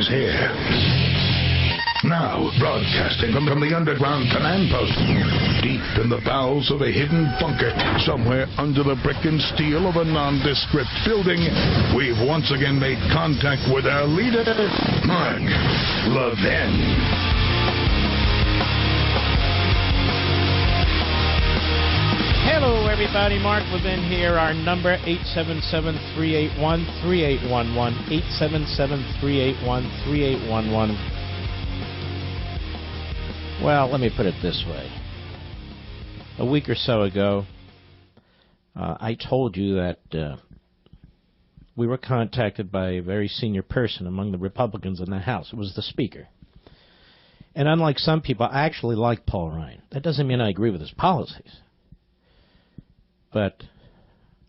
is here. Now, broadcasting from the underground command post, deep in the bowels of a hidden bunker, somewhere under the brick and steel of a nondescript building, we've once again made contact with our leader, Mark Levin. Hello, everybody. Mark Levin here. Our number, 877-381-3811, 877-381-3811. Well, let me put it this way. A week or so ago, I told you that we were contacted by a very senior person among the Republicans in the House. It was the Speaker. And unlike some people, I actually like Paul Ryan. That doesn't mean I agree with his policies. But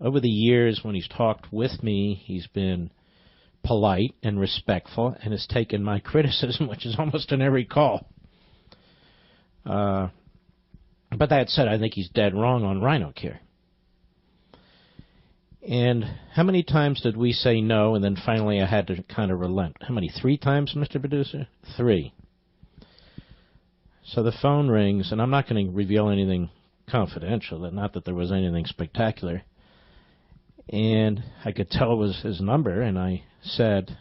over the years, when he's talked with me, he's been polite and respectful and has taken my criticism, which is almost in every call. But that said, I think he's dead wrong on rhino care. And how many times did we say no, and then finally I had to kind of relent? How many? 3 times, Mr. Producer? 3. So the phone rings, and I'm not going to reveal anything confidential, not that there was anything spectacular. And I could tell it was his number, and I said,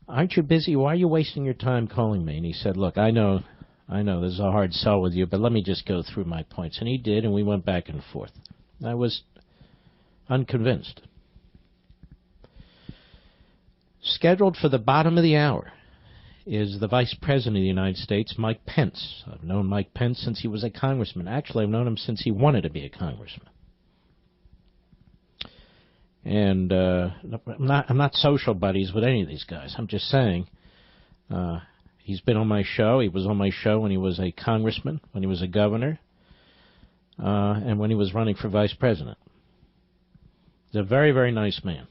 "Aren't you busy? Why are you wasting your time calling me?" And he said, "Look, I know this is a hard sell with you, but let me just go through my points." And he did, and we went back and forth. I was unconvinced. Scheduled for the bottom of the hour is the Vice President of the United States, Mike Pence. I've known Mike Pence since he was a congressman. Actually, I've known him since he wanted to be a congressman. And I'm not social buddies with any of these guys. I'm just saying, he's been on my show. He was on my show when he was a congressman, when he was a governor, and when he was running for vice president. He's a very, very nice man.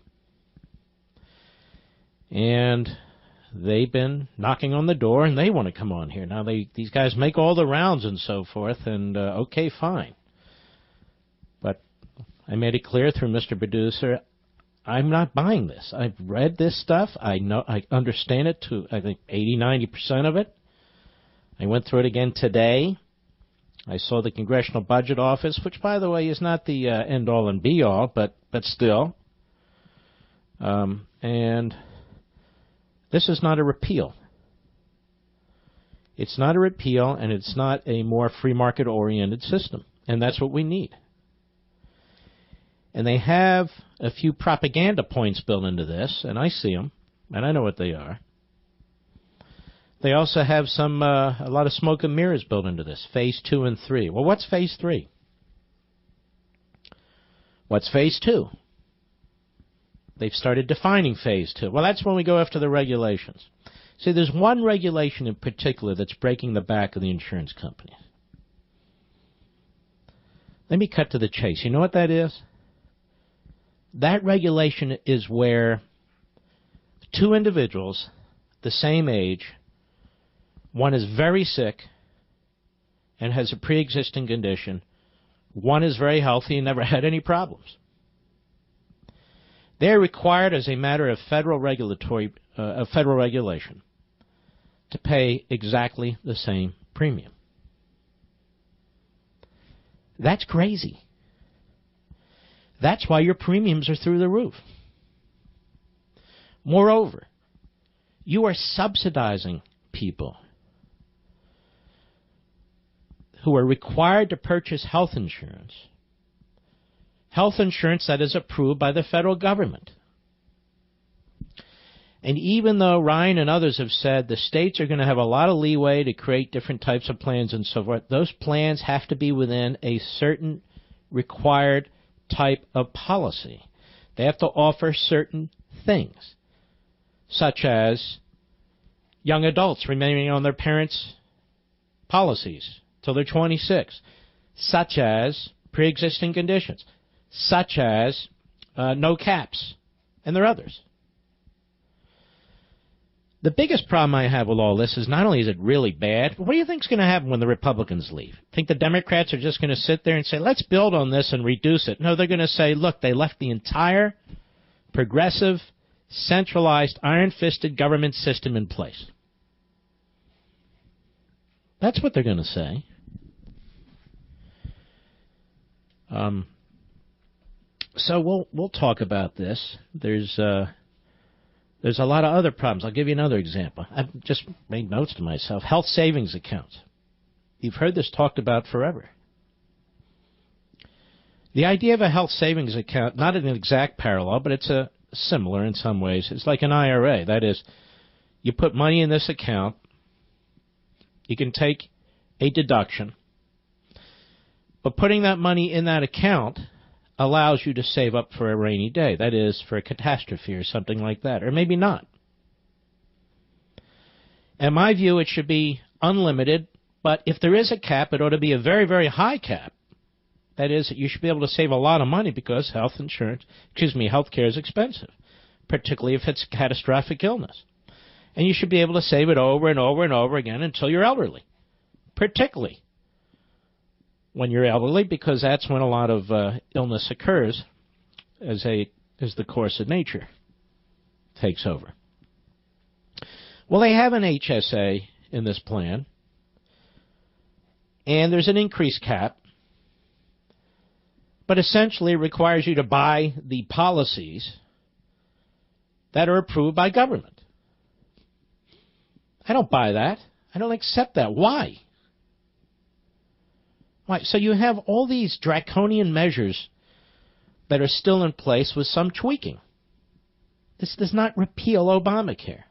And they've been knocking on the door, and they want to come on here. Now, these guys make all the rounds and so forth, and okay, fine. But I made it clear through Mr. Producer, I'm not buying this. I've read this stuff. I understand it to, I think, 80-90% of it. I went through it again today. I saw the Congressional Budget Office, which, by the way, is not the end-all and be-all, but still. And this is not a repeal. It's not a repeal, and it's not a more free market-oriented system. And that's what we need. And they have a few propaganda points built into this, and I see them, and I know what they are. They also have a lot of smoke and mirrors built into this, Phase 2 and 3. Well, what's Phase 3? What's Phase 2? They've started defining Phase 2. Well, that's when we go after the regulations. See, there's one regulation in particular that's breaking the back of the insurance companies. Let me cut to the chase. You know what that is? That regulation is where 2 individuals, the same age, one is very sick and has a pre-existing condition, one is very healthy and never had any problems. They are required, as a matter of federal regulation, to pay exactly the same premium. That's crazy. That's why your premiums are through the roof. Moreover, you are subsidizing people who are required to purchase health insurance that is approved by the federal government. And even though Ryan and others have said the states are going to have a lot of leeway to create different types of plans and so forth, those plans have to be within a certain required type of policy. They have to offer certain things, such as young adults remaining on their parents' policies till they're 26, such as pre-existing conditions, such as no caps, and there are others. The biggest problem I have with all this is not only is it really bad, but what do you think is going to happen when the Republicans leave? Think the Democrats are just going to sit there and say, let's build on this and reduce it? No, they're going to say, look, they left the entire progressive centralized, iron-fisted government system in place. That's what they're going to say. So we'll talk about this. There's a lot of other problems. I'll give you another example. I've just made notes to myself. Health savings accounts. You've heard this talked about forever. The idea of a health savings account, not an exact parallel, but it's similar in some ways. It's like an IRA. That is, you put money in this account, you can take a deduction, but putting that money in that account allows you to save up for a rainy day. That is, for a catastrophe or something like that, or maybe not. In my view, it should be unlimited, but if there is a cap, it ought to be a very, very high cap. That is, you should be able to save a lot of money because health care is expensive, particularly if it's a catastrophic illness. And you should be able to save it over and over and over again until you're elderly, particularly when you're elderly, because that's when a lot of illness occurs as the course of nature takes over. Well, they have an HSA in this plan, and there's an increased cap, but essentially it requires you to buy the policies that are approved by government. I don't buy that. I don't accept that. Why? Why? So you have all these draconian measures that are still in place with some tweaking. This does not repeal Obamacare.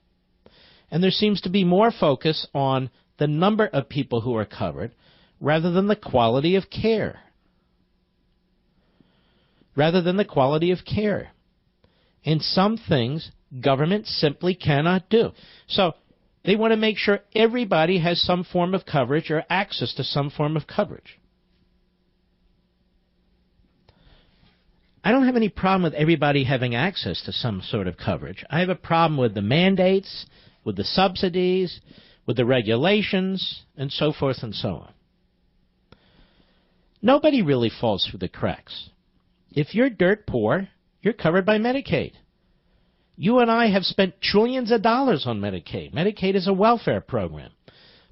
And there seems to be more focus on the number of people who are covered rather than the quality of care. And some things government simply cannot do. So they want to make sure everybody has some form of coverage or access to some form of coverage. I don't have any problem with everybody having access to some sort of coverage. I have a problem with the mandates, with the subsidies, with the regulations, and so forth and so on. Nobody really falls through the cracks. If you're dirt poor, you're covered by Medicaid. You and I have spent trillions of dollars on Medicaid. Medicaid is a welfare program.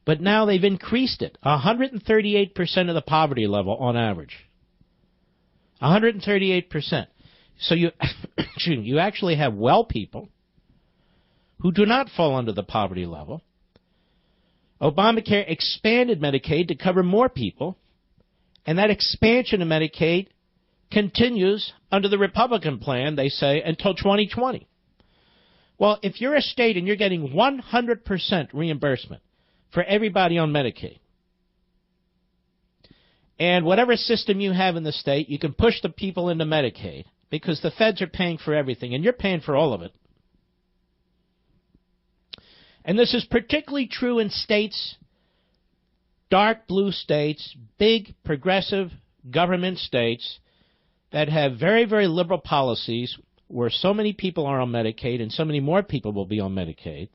But now they've increased it, 138% of the poverty level on average. 138%. So you actually have well people who do not fall under the poverty level. Obamacare expanded Medicaid to cover more people, and that expansion of Medicaid continues under the Republican plan, they say, until 2020. Well, if you're a state and you're getting 100% reimbursement for everybody on Medicaid, and whatever system you have in the state, you can push the people into Medicaid because the feds are paying for everything, and you're paying for all of it. And this is particularly true in states, dark blue states, big progressive government states, that have very, very liberal policies where so many people are on Medicaid and so many more people will be on Medicaid.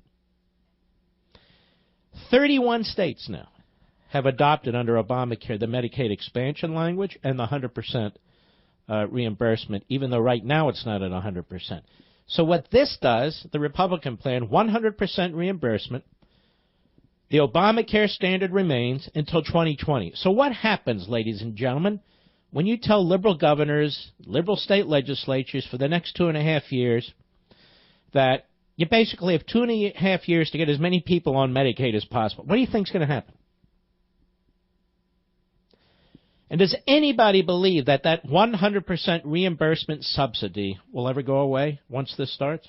31 states now have adopted under Obamacare the Medicaid expansion language and the 100% reimbursement, even though right now it's not at 100%. So what this does, the Republican plan, 100% reimbursement, the Obamacare standard remains until 2020. So what happens, ladies and gentlemen, when you tell liberal governors, liberal state legislatures for the next 2.5 years that you basically have 2.5 years to get as many people on Medicaid as possible? What do you think is going to happen? And does anybody believe that 100% reimbursement subsidy will ever go away once this starts?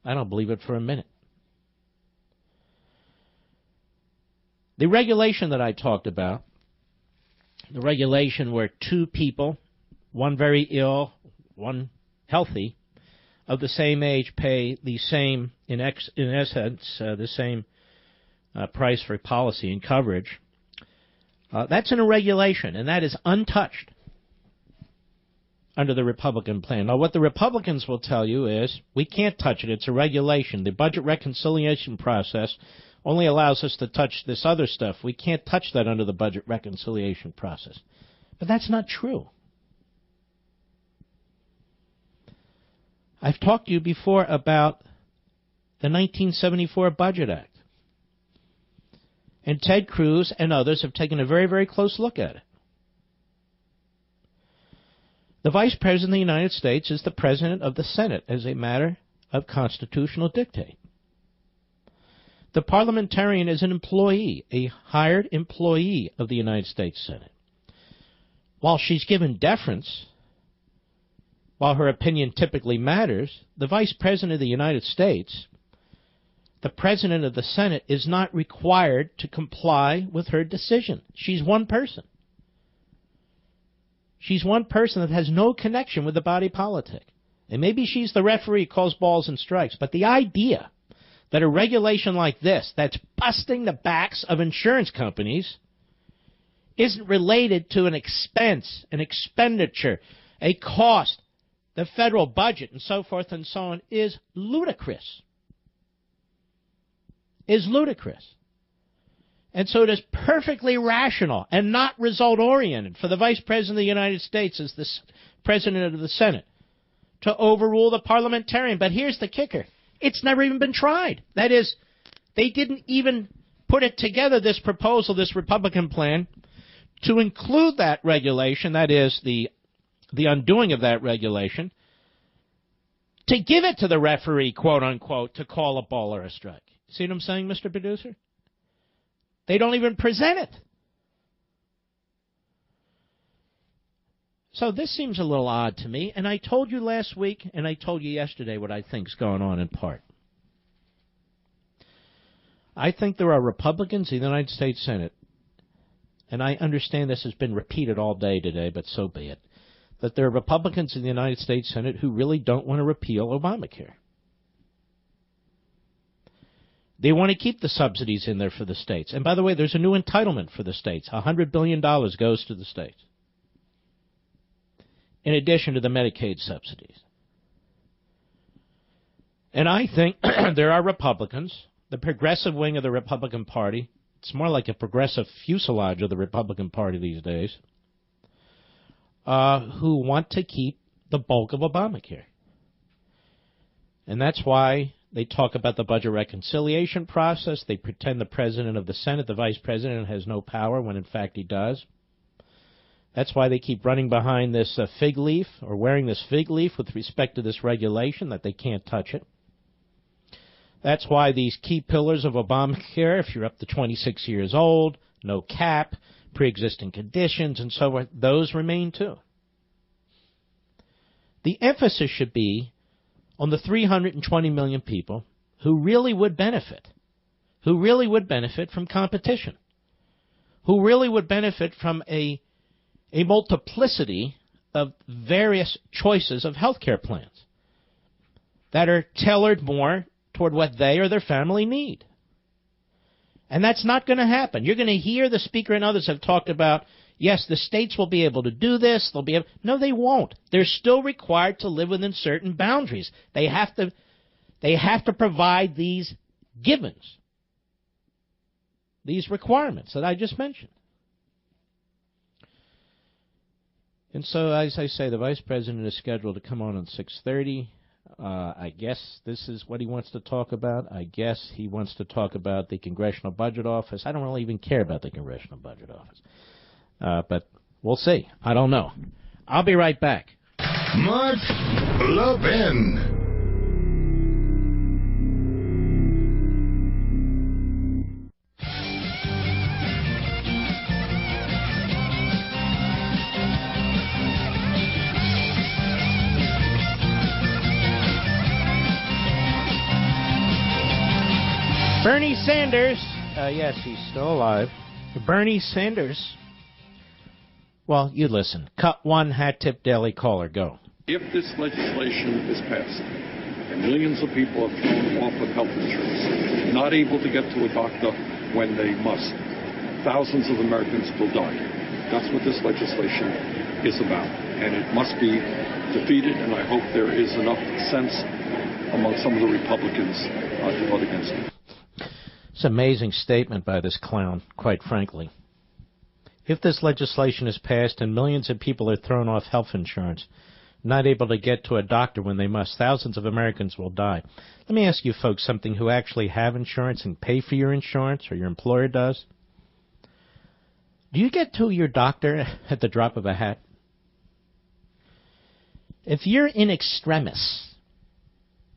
I don't believe it for a minute. The regulation that I talked about, the regulation where two people, one very ill, one healthy, of the same age pay the same, in essence, the same price for policy and coverage, that's in a regulation, and that is untouched under the Republican plan. Now, what the Republicans will tell you is, we can't touch it. It's a regulation. The budget reconciliation process only allows us to touch this other stuff. We can't touch that under the budget reconciliation process. But that's not true. I've talked to you before about the 1974 Budget Act. And Ted Cruz and others have taken a very, very close look at it. The Vice President of the United States is the President of the Senate as a matter of constitutional dictate. The parliamentarian is an employee, a hired employee of the United States Senate. While she's given deference, while her opinion typically matters, the Vice President of the United States, the President of the Senate, is not required to comply with her decision. She's one person. She's one person that has no connection with the body politic. And maybe she's the referee who calls balls and strikes, but the idea that a regulation like this, that's busting the backs of insurance companies, isn't related to an expense, an expenditure, a cost, the federal budget, and so forth and so on, is ludicrous. Is ludicrous. And so it is perfectly rational and not result-oriented for the Vice President of the United States as the President of the Senate to overrule the parliamentarian. But here's the kicker. It's never even been tried. That is, they didn't even put it together, this proposal, this Republican plan, to include that regulation, that is, the undoing of that regulation, to give it to the referee, quote-unquote, to call a ball or a strike. See what I'm saying, Mr. Producer? They don't even present it. So this seems a little odd to me, and I told you last week and I told you yesterday what I think's going on in part. I think there are Republicans in the United States Senate, and I understand this has been repeated all day today, but so be it, that there are Republicans in the United States Senate who really don't want to repeal Obamacare. They want to keep the subsidies in there for the states. And by the way, there's a new entitlement for the states. $100 billion goes to the states, in addition to the Medicaid subsidies. And I think there are Republicans, the progressive wing of the Republican Party, it's more like a progressive fuselage of the Republican Party these days, who want to keep the bulk of Obamacare. And that's why they talk about the budget reconciliation process. They pretend the President of the Senate, the Vice President, has no power when in fact he does. That's why they keep running behind this fig leaf, or wearing this fig leaf with respect to this regulation, that they can't touch it. That's why these key pillars of Obamacare, if you're up to 26 years old, no cap, pre-existing conditions, and so forth, those remain too. The emphasis should be on the 320 million people who really would benefit from competition, who really would benefit from a multiplicity of various choices of health care plans that are tailored more toward what they or their family need. And that's not going to happen. You're going to hear the Speaker and others have talked about, yes, the states will be able to do this. No, they won't. They're still required to live within certain boundaries. They have to provide these givens, these requirements that I just mentioned. And so, as I say, the Vice President is scheduled to come on 6:30. I guess this is what he wants to talk about. I guess he wants to talk about the Congressional Budget Office. I don't really even care about the Congressional Budget Office. But we'll see. I don't know. I'll be right back. Mark Levin. Bernie Sanders, yes, he's still alive. Bernie Sanders. Well, you listen. Cut one, hat tip, Daily Caller, go. If this legislation is passed and millions of people are thrown off of health insurance, not able to get to a doctor when they must, thousands of Americans will die. That's what this legislation is about. And it must be defeated, and I hope there is enough sense among some of the Republicans to vote against it. It's an amazing statement by this clown, quite frankly. If this legislation is passed and millions of people are thrown off health insurance, not able to get to a doctor when they must. Thousands of Americans will die. Let me ask you folks something who actually have insurance and pay for your insurance, or your employer does. Do you get to your doctor at the drop of a hat? If you're in extremis,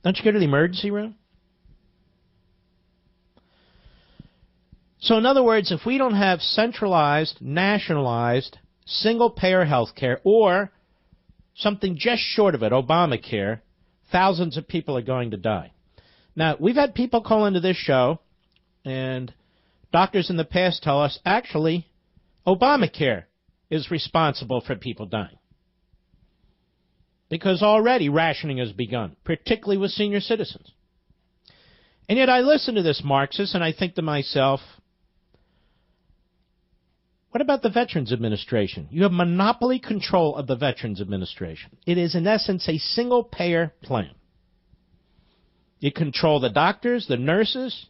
don't you go to the emergency room? So in other words, if we don't have centralized, nationalized, single-payer health care, or something just short of it, Obamacare, thousands of people are going to die. Now, we've had people call into this show, and doctors in the past tell us, actually, Obamacare is responsible for people dying. Because already rationing has begun, particularly with senior citizens. And yet I listen to this Marxist and I think to myself, what about the Veterans Administration? You have monopoly control of the Veterans Administration. It is, in essence, a single-payer plan. You control the doctors, the nurses.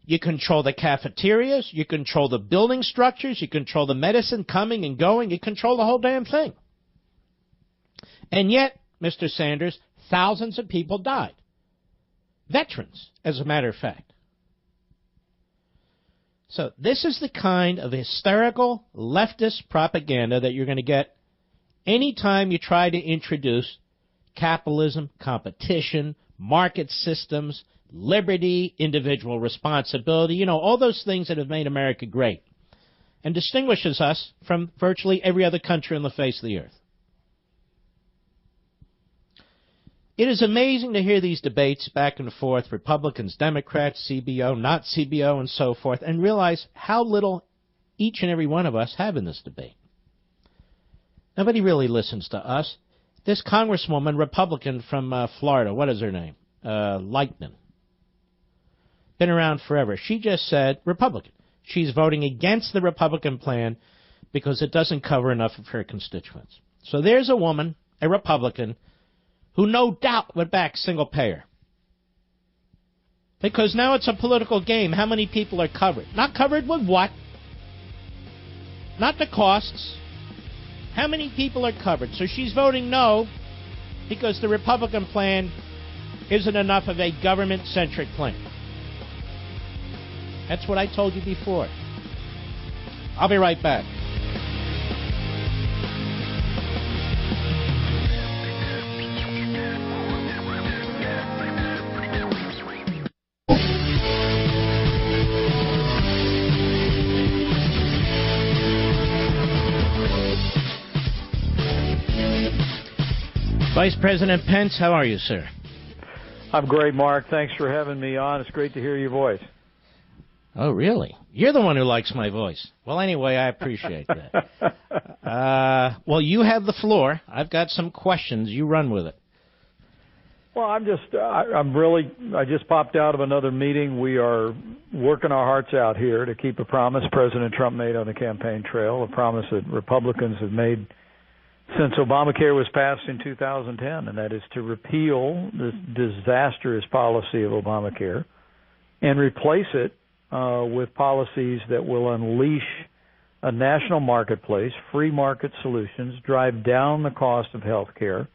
You control the cafeterias. You control the building structures. You control the medicine coming and going. You control the whole damn thing. And yet, Mr. Sanders, thousands of people died. Veterans, as a matter of fact. So this is the kind of hysterical leftist propaganda that you're going to get anytime you try to introduce capitalism, competition, market systems, liberty, individual responsibility, you know, all those things that have made America great and distinguishes us from virtually every other country on the face of the earth. It is amazing to hear these debates back and forth, Republicans, Democrats, CBO, not CBO, and so forth, and realize how little each and every one of us have in this debate. Nobody really listens to us. This Congresswoman, Republican from Florida, what is her name? Lightman. Been around forever. She just said Republican. She's voting against the Republican plan because it doesn't cover enough of her constituents. So there's a woman, a Republican, who no doubt would back single payer. Because now it's a political game. How many people are covered? Not covered with what? Not the costs. How many people are covered? So she's voting no because the Republican plan isn't enough of a government-centric plan. That's what I told you before. I'll be right back. Vice President Pence, how are you, sir? I'm great, Mark. Thanks for having me on. It's great to hear your voice. Oh, really? You're the one who likes my voice. Well, anyway, I appreciate that. Well, you have the floor. I've got some questions. You run with it. Well, I just popped out of another meeting. We are working our hearts out here to keep a promise President Trump made on the campaign trail, a promise that Republicans have made since Obamacare was passed in 2010, and that is to repeal this disastrous policy of Obamacare and replace it with policies that will unleash a national marketplace, free market solutions, drive down the cost of health care,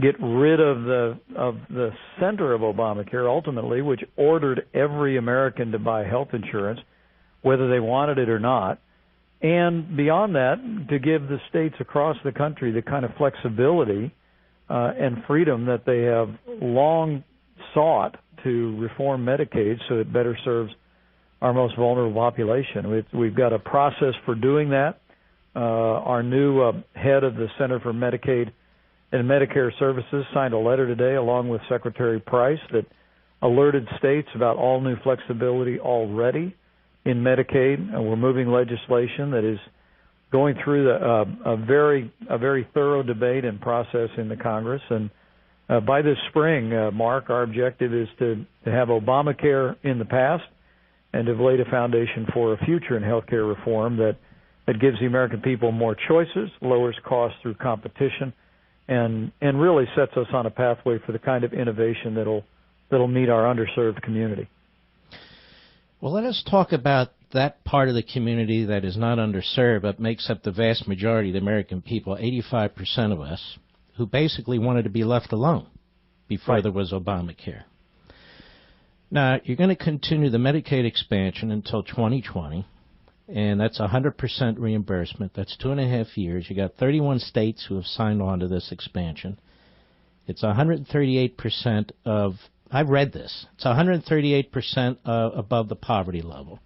get rid of the center of Obamacare, ultimately, which ordered every American to buy health insurance, whether they wanted it or not, and beyond that, to give the states across the country the kind of flexibility and freedom that they have long sought to reform Medicaid so it better serves our most vulnerable population. We've got a process for doing that. Our new head of the Center for Medicaid and Medicare Services signed a letter today along with Secretary Price that alerted states about all new flexibility already in Medicaid. We're moving legislation that is going through a very thorough debate and process in the Congress. And by this spring, Mark, our objective is to have Obamacare in the past and to lay a foundation for a future in health care reform that gives the American people more choices, lowers costs through competition, and really sets us on a pathway for the kind of innovation that'll meet our underserved community. Well, let us talk about that part of the community that is not underserved but makes up the vast majority of the American people, 85% of us. who basically wanted to be left alone before Right. there was Obamacare. Now, you're going to continue the Medicaid expansion until 2020, and that's 100% reimbursement. That's 2.5 years. You got 31 states who have signed on to this expansion. It's 138% of, I've read this, it's 138% above the poverty level.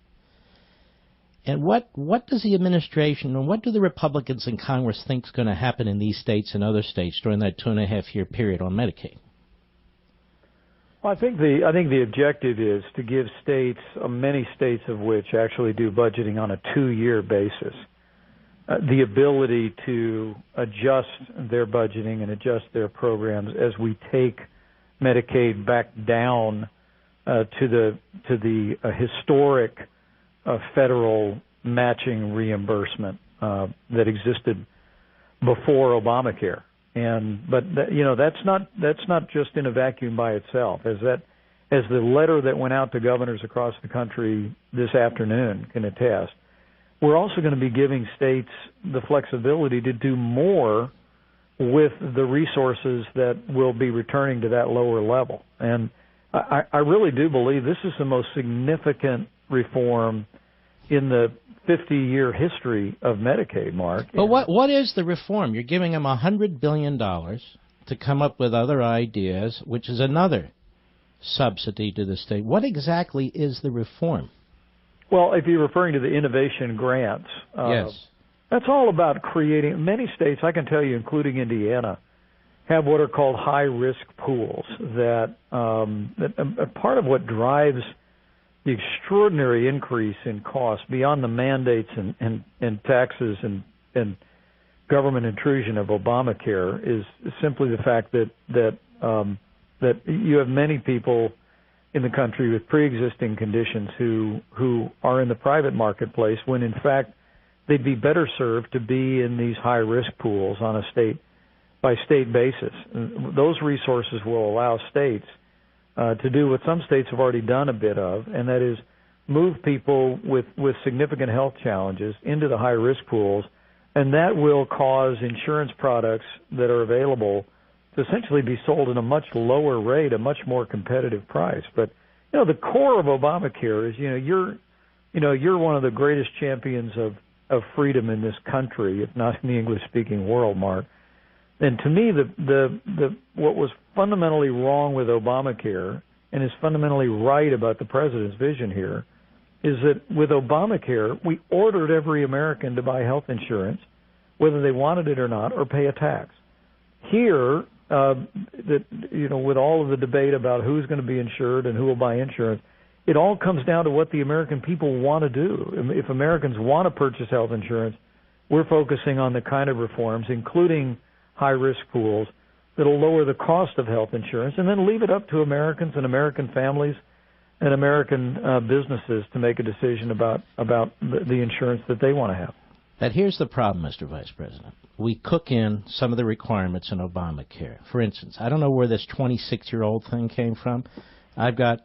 And what does the administration and what do the Republicans in Congress think is going to happen in these states and other states during that 2.5 year period on Medicaid? Well, I think the objective is to give states, many states of which actually do budgeting on a 2-year basis, the ability to adjust their budgeting and adjust their programs as we take Medicaid back down to the historic federal matching reimbursement that existed before Obamacare. But that's not just in a vacuum by itself. As the letter that went out to governors across the country this afternoon can attest, we're also going to be giving states the flexibility to do more with the resources that will be returning to that lower level. And I really do believe this is the most significant reform in the 50-year history of Medicaid, Mark. But what is the reform? You're giving them $100 billion to come up with other ideas, which is another subsidy to the state. What exactly is the reform? Well, if you're referring to the innovation grants, yes, that's all about creating. Many states, I can tell you, including Indiana, have what are called high-risk pools. That part of what drives the extraordinary increase in cost beyond the mandates and taxes and government intrusion of Obamacare is simply the fact that you have many people in the country with pre-existing conditions who are in the private marketplace when in fact they'd be better served to be in these high-risk pools on a state-by-state basis. Those resources will allow states to do what some states have already done a bit of, and that is move people with significant health challenges into the high-risk pools, and that will cause insurance products that are available to essentially be sold at a much lower rate, a much more competitive price. But the core of Obamacare is you're one of the greatest champions of freedom in this country, if not in the English-speaking world, Mark. And to me, what was fundamentally wrong with Obamacare and is fundamentally right about the president's vision here is that with Obamacare, we ordered every American to buy health insurance, whether they wanted it or not, or pay a tax. Here, with all of the debate about who's going to be insured and who will buy insurance, it all comes down to what the American people want to do. If Americans want to purchase health insurance, we're focusing on the kind of reforms, including high-risk pools, that'll lower the cost of health insurance and then leave it up to Americans and American families and American businesses to make a decision about the insurance that they want to have. But here's the problem, Mr. Vice President. We cook in some of the requirements in Obamacare. For instance, I don't know where this 26-year-old thing came from. I've got,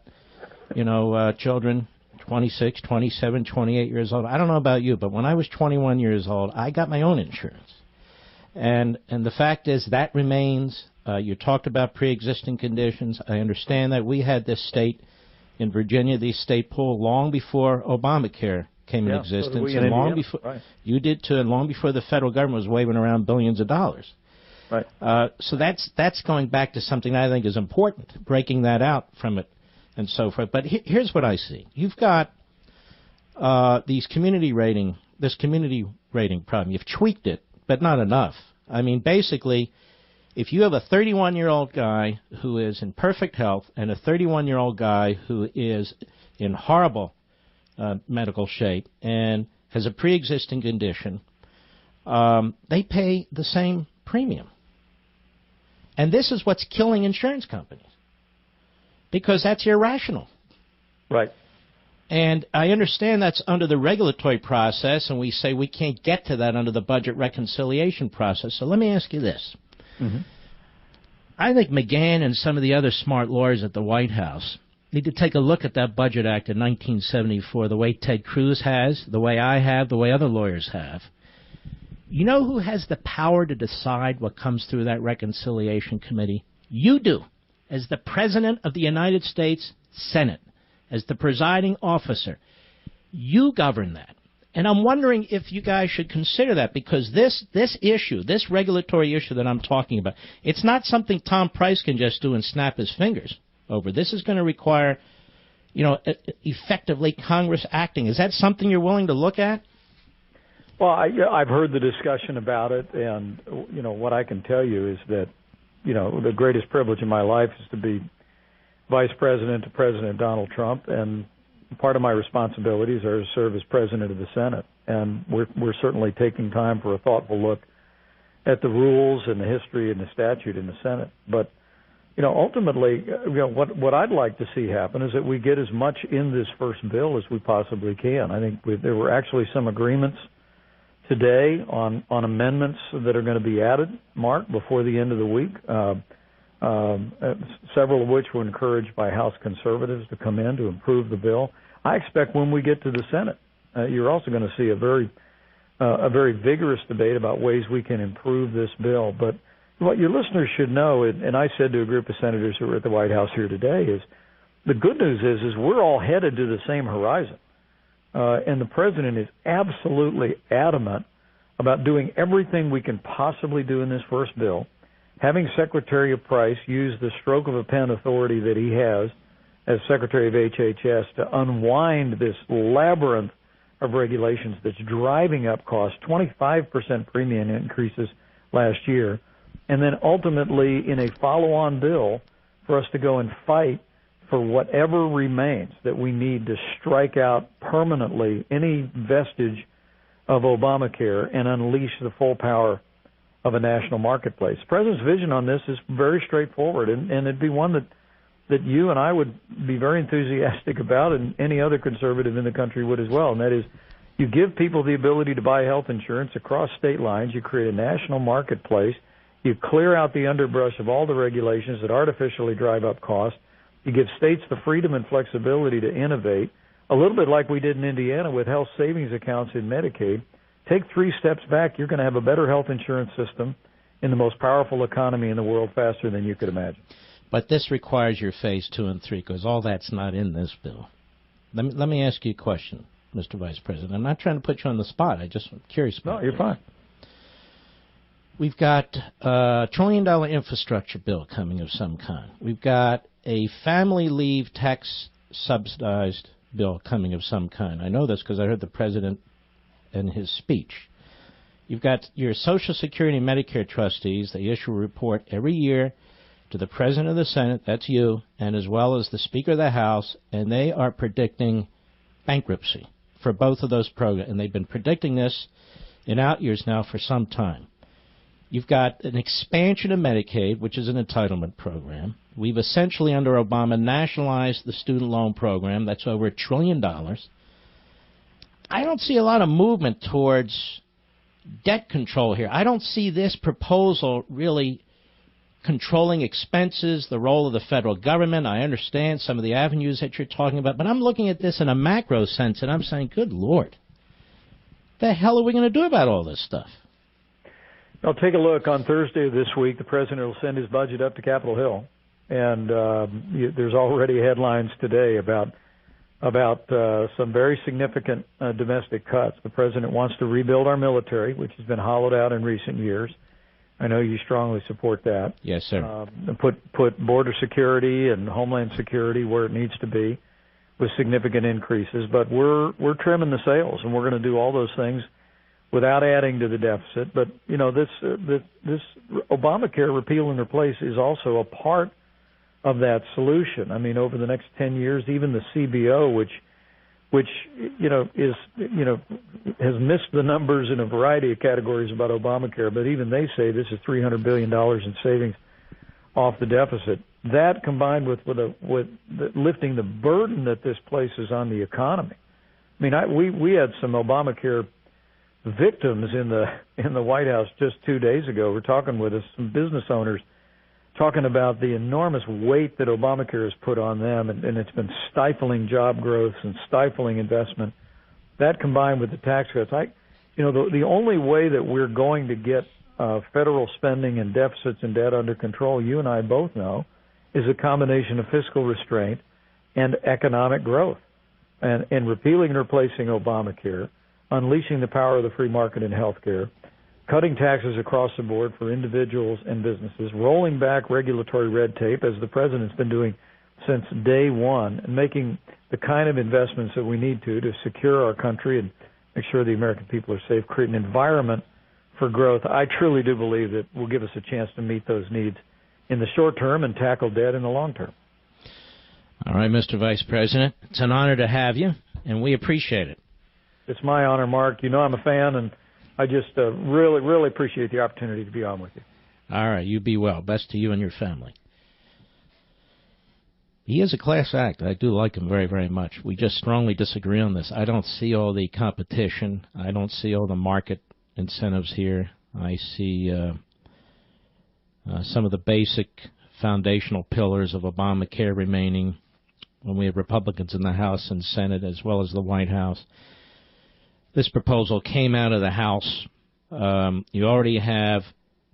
children 26, 27, 28 years old. I don't know about you, but when I was 21 years old, I got my own insurance. And the fact is that remains. You talked about pre-existing conditions. I understand that we had this state in Virginia, the state pool, long before Obamacare came in existence, and long before you did too, and long before the federal government was waving around billions of dollars. Right. So that's going back to something I think is important, breaking that out from it, and so forth. But here's what I see: you've got this community rating problem. You've tweaked it, but not enough. I mean, basically, if you have a 31-year-old guy who is in perfect health and a 31-year-old guy who is in horrible medical shape and has a pre-existing condition, they pay the same premium. And this is what's killing insurance companies, because that's irrational. Right. And I understand that's under the regulatory process, and we say we can't get to that under the budget reconciliation process. So let me ask you this. Mm-hmm. I think McGahn and some of the other smart lawyers at the White House need to take a look at that Budget Act of 1974, the way Ted Cruz has, the way I have, the way other lawyers have, You know who has the power to decide what comes through that reconciliation committee? You do, as the President of the United States Senate, as the presiding officer. You govern that. And I'm wondering if you guys should consider that, because this issue, this regulatory issue that I'm talking about, it's not something Tom Price can just do and snap his fingers over. This is going to require, effectively Congress acting. Is that something you're willing to look at? Well, I've heard the discussion about it, and, what I can tell you is that, the greatest privilege in my life is to be Vice President to President Donald Trump, and part of my responsibilities are to serve as President of the Senate. And we're certainly taking time for a thoughtful look at the rules and the history and the statute in the Senate. But, ultimately, what I'd like to see happen is that we get as much in this first bill as we possibly can. I think there were actually some agreements today on amendments that are going to be added, Mark, before the end of the week, several of which were encouraged by House conservatives to come in to improve the bill. I expect when we get to the Senate, you're also going to see a very vigorous debate about ways we can improve this bill. But what your listeners should know, and I said to a group of senators who were at the White House here today, is the good news is we're all headed to the same horizon. And the president is absolutely adamant about doing everything we can possibly do in this first bill, having Secretary of Price use the stroke of a pen authority that he has as Secretary of HHS to unwind this labyrinth of regulations that's driving up costs, 25% premium increases last year, and then ultimately in a follow-on bill for us to go and fight for whatever remains that we need to strike out permanently any vestige of Obamacare and unleash the full power of a national marketplace. The president's vision on this is very straightforward, and it'd be one that you and I would be very enthusiastic about, and any other conservative in the country would as well, and that is you give people the ability to buy health insurance across state lines, you create a national marketplace, you clear out the underbrush of all the regulations that artificially drive up costs, you give states the freedom and flexibility to innovate, a little bit like we did in Indiana with health savings accounts in Medicaid. Take 3 steps back, you're going to have a better health insurance system in the most powerful economy in the world faster than you could imagine. But this requires your phase 2 and 3, because all that's not in this bill. Let me ask you a question, Mr. Vice President. I'm not trying to put you on the spot. I'm just curious about No, you're fine. We've got a $1 trillion infrastructure bill coming of some kind. We've got a family leave tax subsidized bill coming of some kind. I know this because I heard the president in his speech. You've got your Social Security and Medicare trustees. They issue a report every year to the President of the Senate, that's you, and as well as the Speaker of the House, and they are predicting bankruptcy for both of those programs. And they've been predicting this in out years now for some time. You've got an expansion of Medicaid, which is an entitlement program. We've essentially, under Obama, nationalized the student loan program. That's over $1 trillion. I don't see a lot of movement towards debt control here. I don't see this proposal really controlling expenses, the role of the federal government. I understand some of the avenues that you're talking about, but I'm looking at this in a macro sense, and I'm saying, good Lord, the hell are we going to do about all this stuff? Well, take a look. On Thursday of this week, the president will send his budget up to Capitol Hill, and there's already headlines today about some very significant domestic cuts. The president wants to rebuild our military, which has been hollowed out in recent years. I know you strongly support that. Yes, sir. Put border security and homeland security where it needs to be with significant increases. But we're trimming the sails, and we're going to do all those things without adding to the deficit. But, this Obamacare repeal and replace is also a part of that solution. I mean, over the next 10 years, even the CBO, which has missed the numbers in a variety of categories about Obamacare, but even they say this is $300 billion in savings off the deficit. That combined with lifting the burden that this places on the economy. I mean, we had some Obamacare victims in the White House just 2 days ago. We're talking with us, some business owners, talking about the enormous weight that Obamacare has put on them, and it's been stifling job growth and stifling investment. That combined with the tax cuts, the only way that we're going to get federal spending and deficits and debt under control, you and I both know, is a combination of fiscal restraint and economic growth. And repealing and replacing Obamacare, unleashing the power of the free market in healthcare, cutting taxes across the board for individuals and businesses, rolling back regulatory red tape, as the president's been doing since day one, and making the kind of investments that we need to secure our country and make sure the American people are safe, create an environment for growth. I truly do believe that will give us a chance to meet those needs in the short term and tackle debt in the long term. All right, Mr. Vice President, it's an honor to have you, and we appreciate it. It's my honor, Mark. You know I'm a fan, and I just really, really appreciate the opportunity to be on with you. All right, you be well. Best to you and your family. He is a class act. I do like him very, very much. We just strongly disagree on this. I don't see all the competition. I don't see all the market incentives here. I see some of the basic foundational pillars of Obamacare remaining when we have Republicans in the House and Senate as well as the White House. This proposal came out of the House. You already have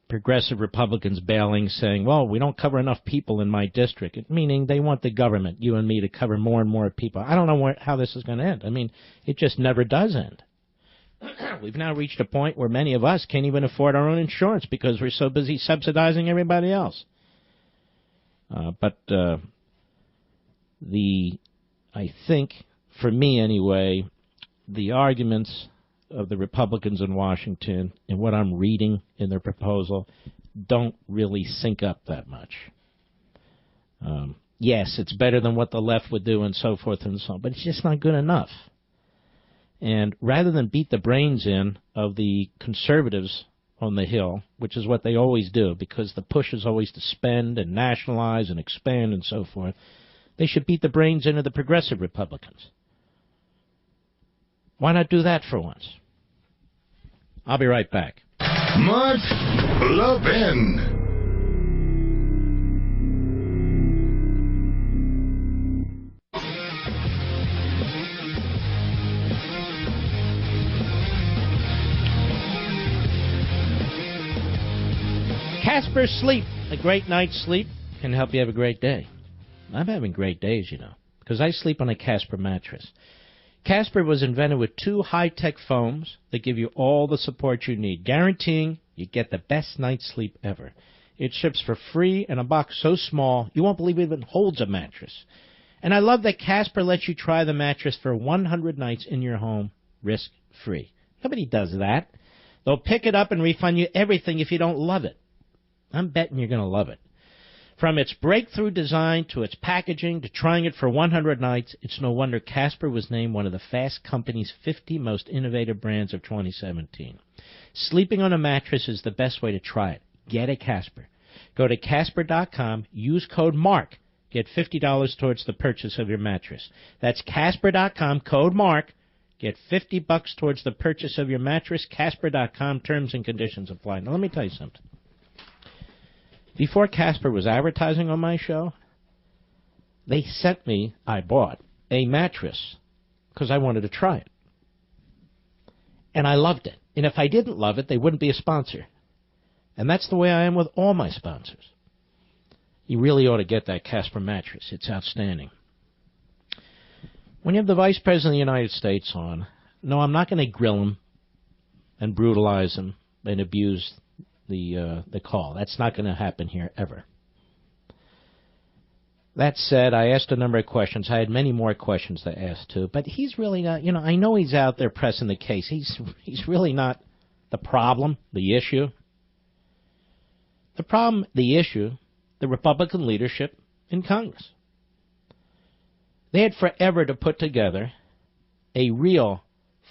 progressive Republicans bailing, saying, well, we don't cover enough people in my district, meaning they want the government, you and me, to cover more and more people. I don't know how this is going to end. I mean, it just never does end. We've now reached a point where many of us can't even afford our own insurance because we're so busy subsidizing everybody else. I think, for me anyway, the arguments of the Republicans in Washington and what I'm reading in their proposal don't really sync up that much. Yes, it's better than what the left would do and so forth and so on, but it's just not good enough. And rather than beat the brains in of the conservatives on the Hill, which is what they always do, because the push is always to spend and nationalize and expand and so forth, they should beat the brains into the progressive Republicans. Why not do that for once? I'll be right back. Mark Levin. Casper Sleep, a great night's sleep, can help you have a great day. I'm having great days, because I sleep on a Casper mattress. Casper was invented with 2 high-tech foams that give you all the support you need, guaranteeing you get the best night's sleep ever. It ships for free in a box so small you won't believe it even holds a mattress. And I love that Casper lets you try the mattress for 100 nights in your home, risk-free. Nobody does that. They'll pick it up and refund you everything if you don't love it. I'm betting you're going to love it. From its breakthrough design to its packaging to trying it for 100 nights, it's no wonder Casper was named one of the Fast Company's 50 most innovative brands of 2017. Sleeping on a mattress is the best way to try it. Get a Casper. Go to Casper.com, use code MARK. Get $50 towards the purchase of your mattress. That's Casper.com, code MARK. Get $50 towards the purchase of your mattress. Casper.com, terms and conditions apply. Now, let me tell you something. Before Casper was advertising on my show, they sent me, I bought, a mattress because I wanted to try it. And I loved it. And if I didn't love it, they wouldn't be a sponsor. And that's the way I am with all my sponsors. You really ought to get that Casper mattress. It's outstanding. When you have the Vice President of the United States on, no, I'm not going to grill him and brutalize him and abuse the call. That's not going to happen here ever. That said, I asked a number of questions. I had many more questions to ask too, but he's really not, I know he's out there pressing the case. He's really not the problem, the issue. The problem, the issue, the Republican leadership in Congress. They had forever to put together a real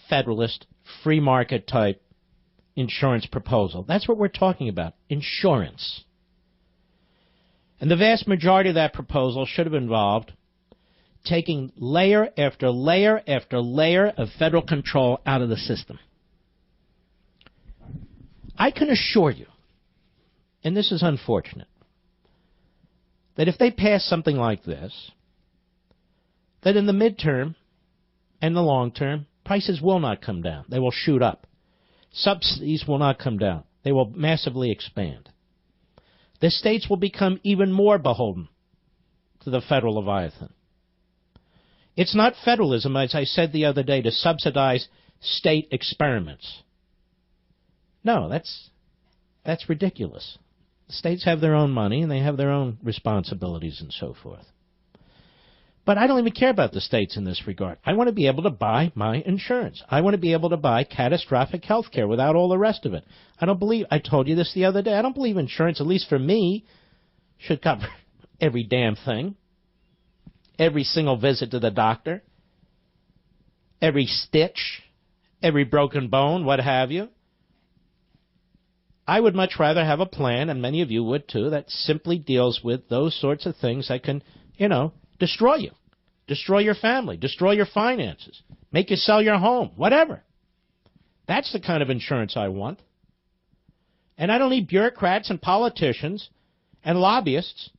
federalist, free market type insurance proposal. That's what we're talking about, insurance. And the vast majority of that proposal should have involved taking layer after layer after layer of federal control out of the system. I can assure you, and this is unfortunate, that if they pass something like this, that in the midterm and the long term, prices will not come down. They will shoot up. Subsidies will not come down. They will massively expand. The states will become even more beholden to the federal Leviathan. It's not federalism, as I said the other day, to subsidize state experiments. No, that's ridiculous. The states have their own money, and they have their own responsibilities and so forth. But I don't even care about the states in this regard. I want to be able to buy my insurance. I want to be able to buy catastrophic health care without all the rest of it. I told you this the other day, I don't believe insurance, at least for me, should cover every damn thing. Every single visit to the doctor. Every stitch. Every broken bone, what have you. I would much rather have a plan, and many of you would too, that simply deals with those sorts of things that can, destroy you. Destroy your family. Destroy your finances. Make you sell your home. Whatever. That's the kind of insurance I want. And I don't need bureaucrats and politicians and lobbyists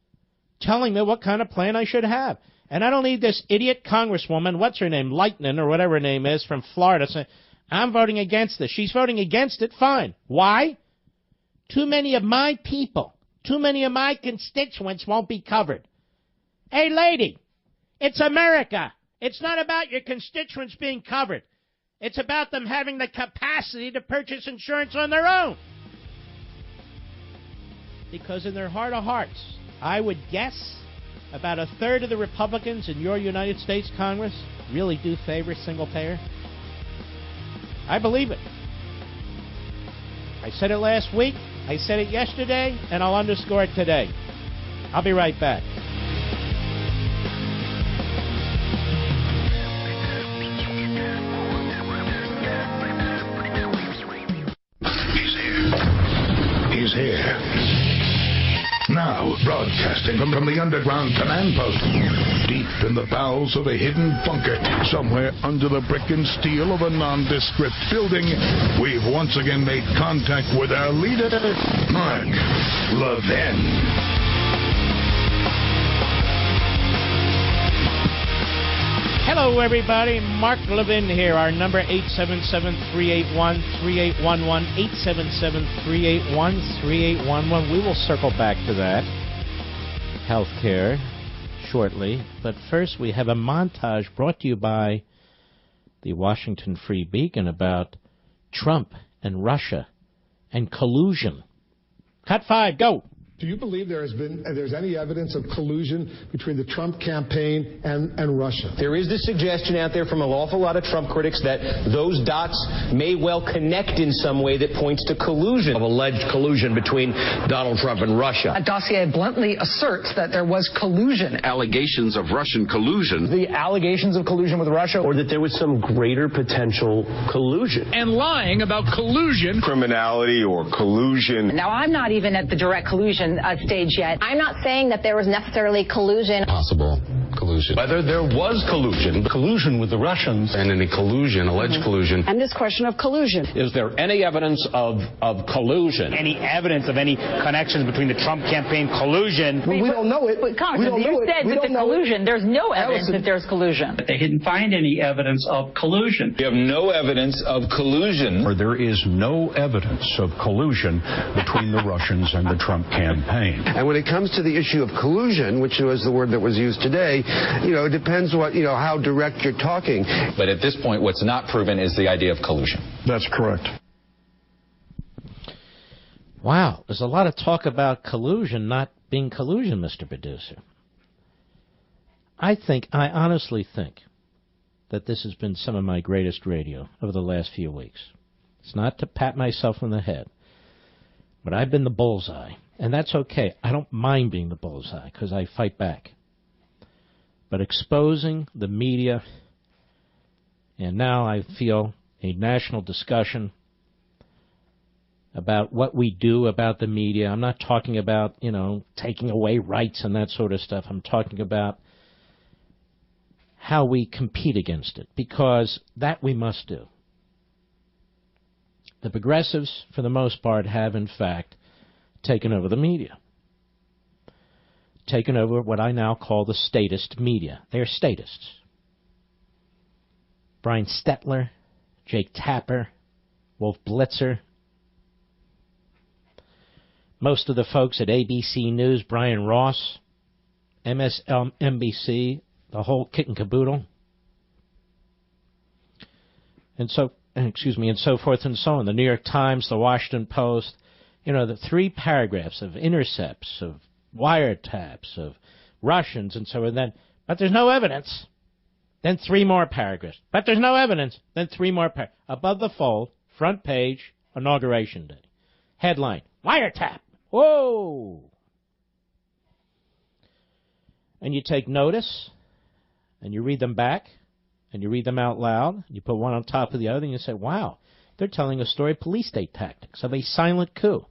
telling me what kind of plan I should have. And I don't need this idiot congresswoman, what's her name, Lightnin or whatever her name is, from Florida, saying, I'm voting against this. She's voting against it, fine. Why? Too many of my people, too many of my constituents won't be covered. Hey, lady, it's America. It's not about your constituents being covered. It's about them having the capacity to purchase insurance on their own. Because in their heart of hearts, I would guess about a third of the Republicans in your United States Congress really do favor single payer. I believe it. I said it last week, I said it yesterday, and I'll underscore it today. I'll be right back. He's here. Now, broadcasting from the underground command post, deep in the bowels of a hidden bunker, somewhere under the brick and steel of a nondescript building, we've once again made contact with our leader, Mark Levin. Hello, everybody. Mark Levin here. Our number, 877-381-3811, 877-381-3811. We will circle back to that healthcare shortly. But first, we have a montage brought to you by the Washington Free Beacon about Trump and Russia and collusion. Cut 5, go. Do you believe there's any evidence of collusion between the Trump campaign and Russia? There is this suggestion out there from an awful lot of Trump critics that those dots may well connect in some way that points to collusion, of alleged collusion between Donald Trump and Russia. A dossier bluntly asserts that there was collusion. Allegations of Russian collusion. The allegations of collusion with Russia, or that there was some greater potential collusion. And lying about collusion. Criminality or collusion. Now, I'm not even at the direct collusion stage yet. I'm not saying that there was necessarily collusion. Possible collusion. Whether there was collusion with the Russians, and any collusion, alleged collusion. And this question of collusion. Is there any evidence of collusion? Any evidence of any connections between the Trump campaign collusion? We don't know it. But Congressman, you said with the collusion, there's no evidence that there's collusion. But they didn't find any evidence of collusion. We have no evidence of collusion. Or there is no evidence of collusion between the Russians and the Trump campaign. And when it comes to the issue of collusion, which was the word that was used today, it depends how direct you're talking. But at this point, what's not proven is the idea of collusion. That's correct. Wow, there's a lot of talk about collusion not being collusion, Mr. Producer. I honestly think that this has been some of my greatest radio over the last few weeks. It's not to pat myself on the head, but I've been the bullseye. And that's okay. I don't mind being the bullseye because I fight back. But exposing the media, and now I feel a national discussion about what we do about the media. I'm not talking about, taking away rights and that sort of stuff. I'm talking about how we compete against it, because that we must do. The progressives, for the most part, have, in fact, taken over the media. Taken over what I now call the statist media. They're statists. Brian Stetler, Jake Tapper, Wolf Blitzer. Most of the folks at ABC News, Brian Ross, MSNBC, the whole kit and caboodle. And so forth and so on. The New York Times, the Washington Post, the 3 paragraphs of intercepts, of wiretaps, of Russians, and so on. But there's no evidence. Then 3 more paragraphs. But there's no evidence. Then 3 more paragraphs. Above the fold, front page, Inauguration Day. Headline, wiretap. Whoa! And you take notice, and you read them back, and you read them out loud, and you put one on top of the other, and you say, wow, they're telling a story of police state tactics, of a silent coup.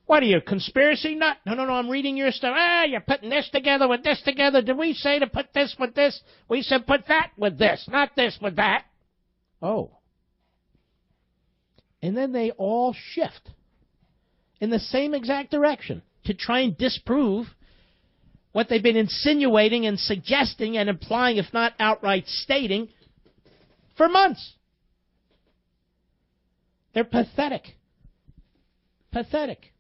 What are you, conspiracy nut? No, I'm reading your stuff. You're putting this together with this together. Did we say to put this with this? We said put that with this, not this with that. Oh. And then they all shift in the same exact direction to try and disprove what they've been insinuating and suggesting and implying, if not outright stating, for months. They're pathetic. Pathetic.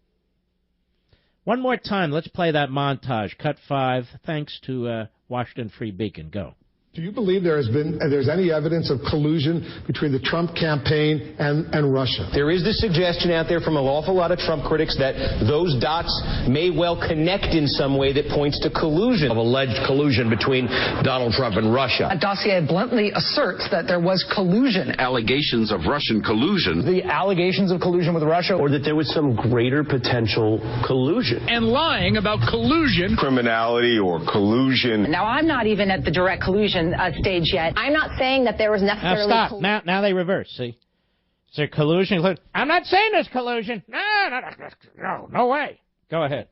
One more time, let's play that montage. Cut 5, thanks to Washington Free Beacon. Go. Do you believe there's any evidence of collusion between the Trump campaign and Russia? There is the suggestion out there from an awful lot of Trump critics that those dots may well connect in some way that points to collusion, of alleged collusion between Donald Trump and Russia. A dossier bluntly asserts that there was collusion. Allegations of Russian collusion. The allegations of collusion with Russia, or that there was some greater potential collusion. And lying about collusion. Criminality or collusion. Now, I'm not even at the direct collusion stage yet. I'm not saying that there was necessarily... Now stop. Now they reverse, see? Is there collusion? I'm not saying there's collusion. No way. Go ahead.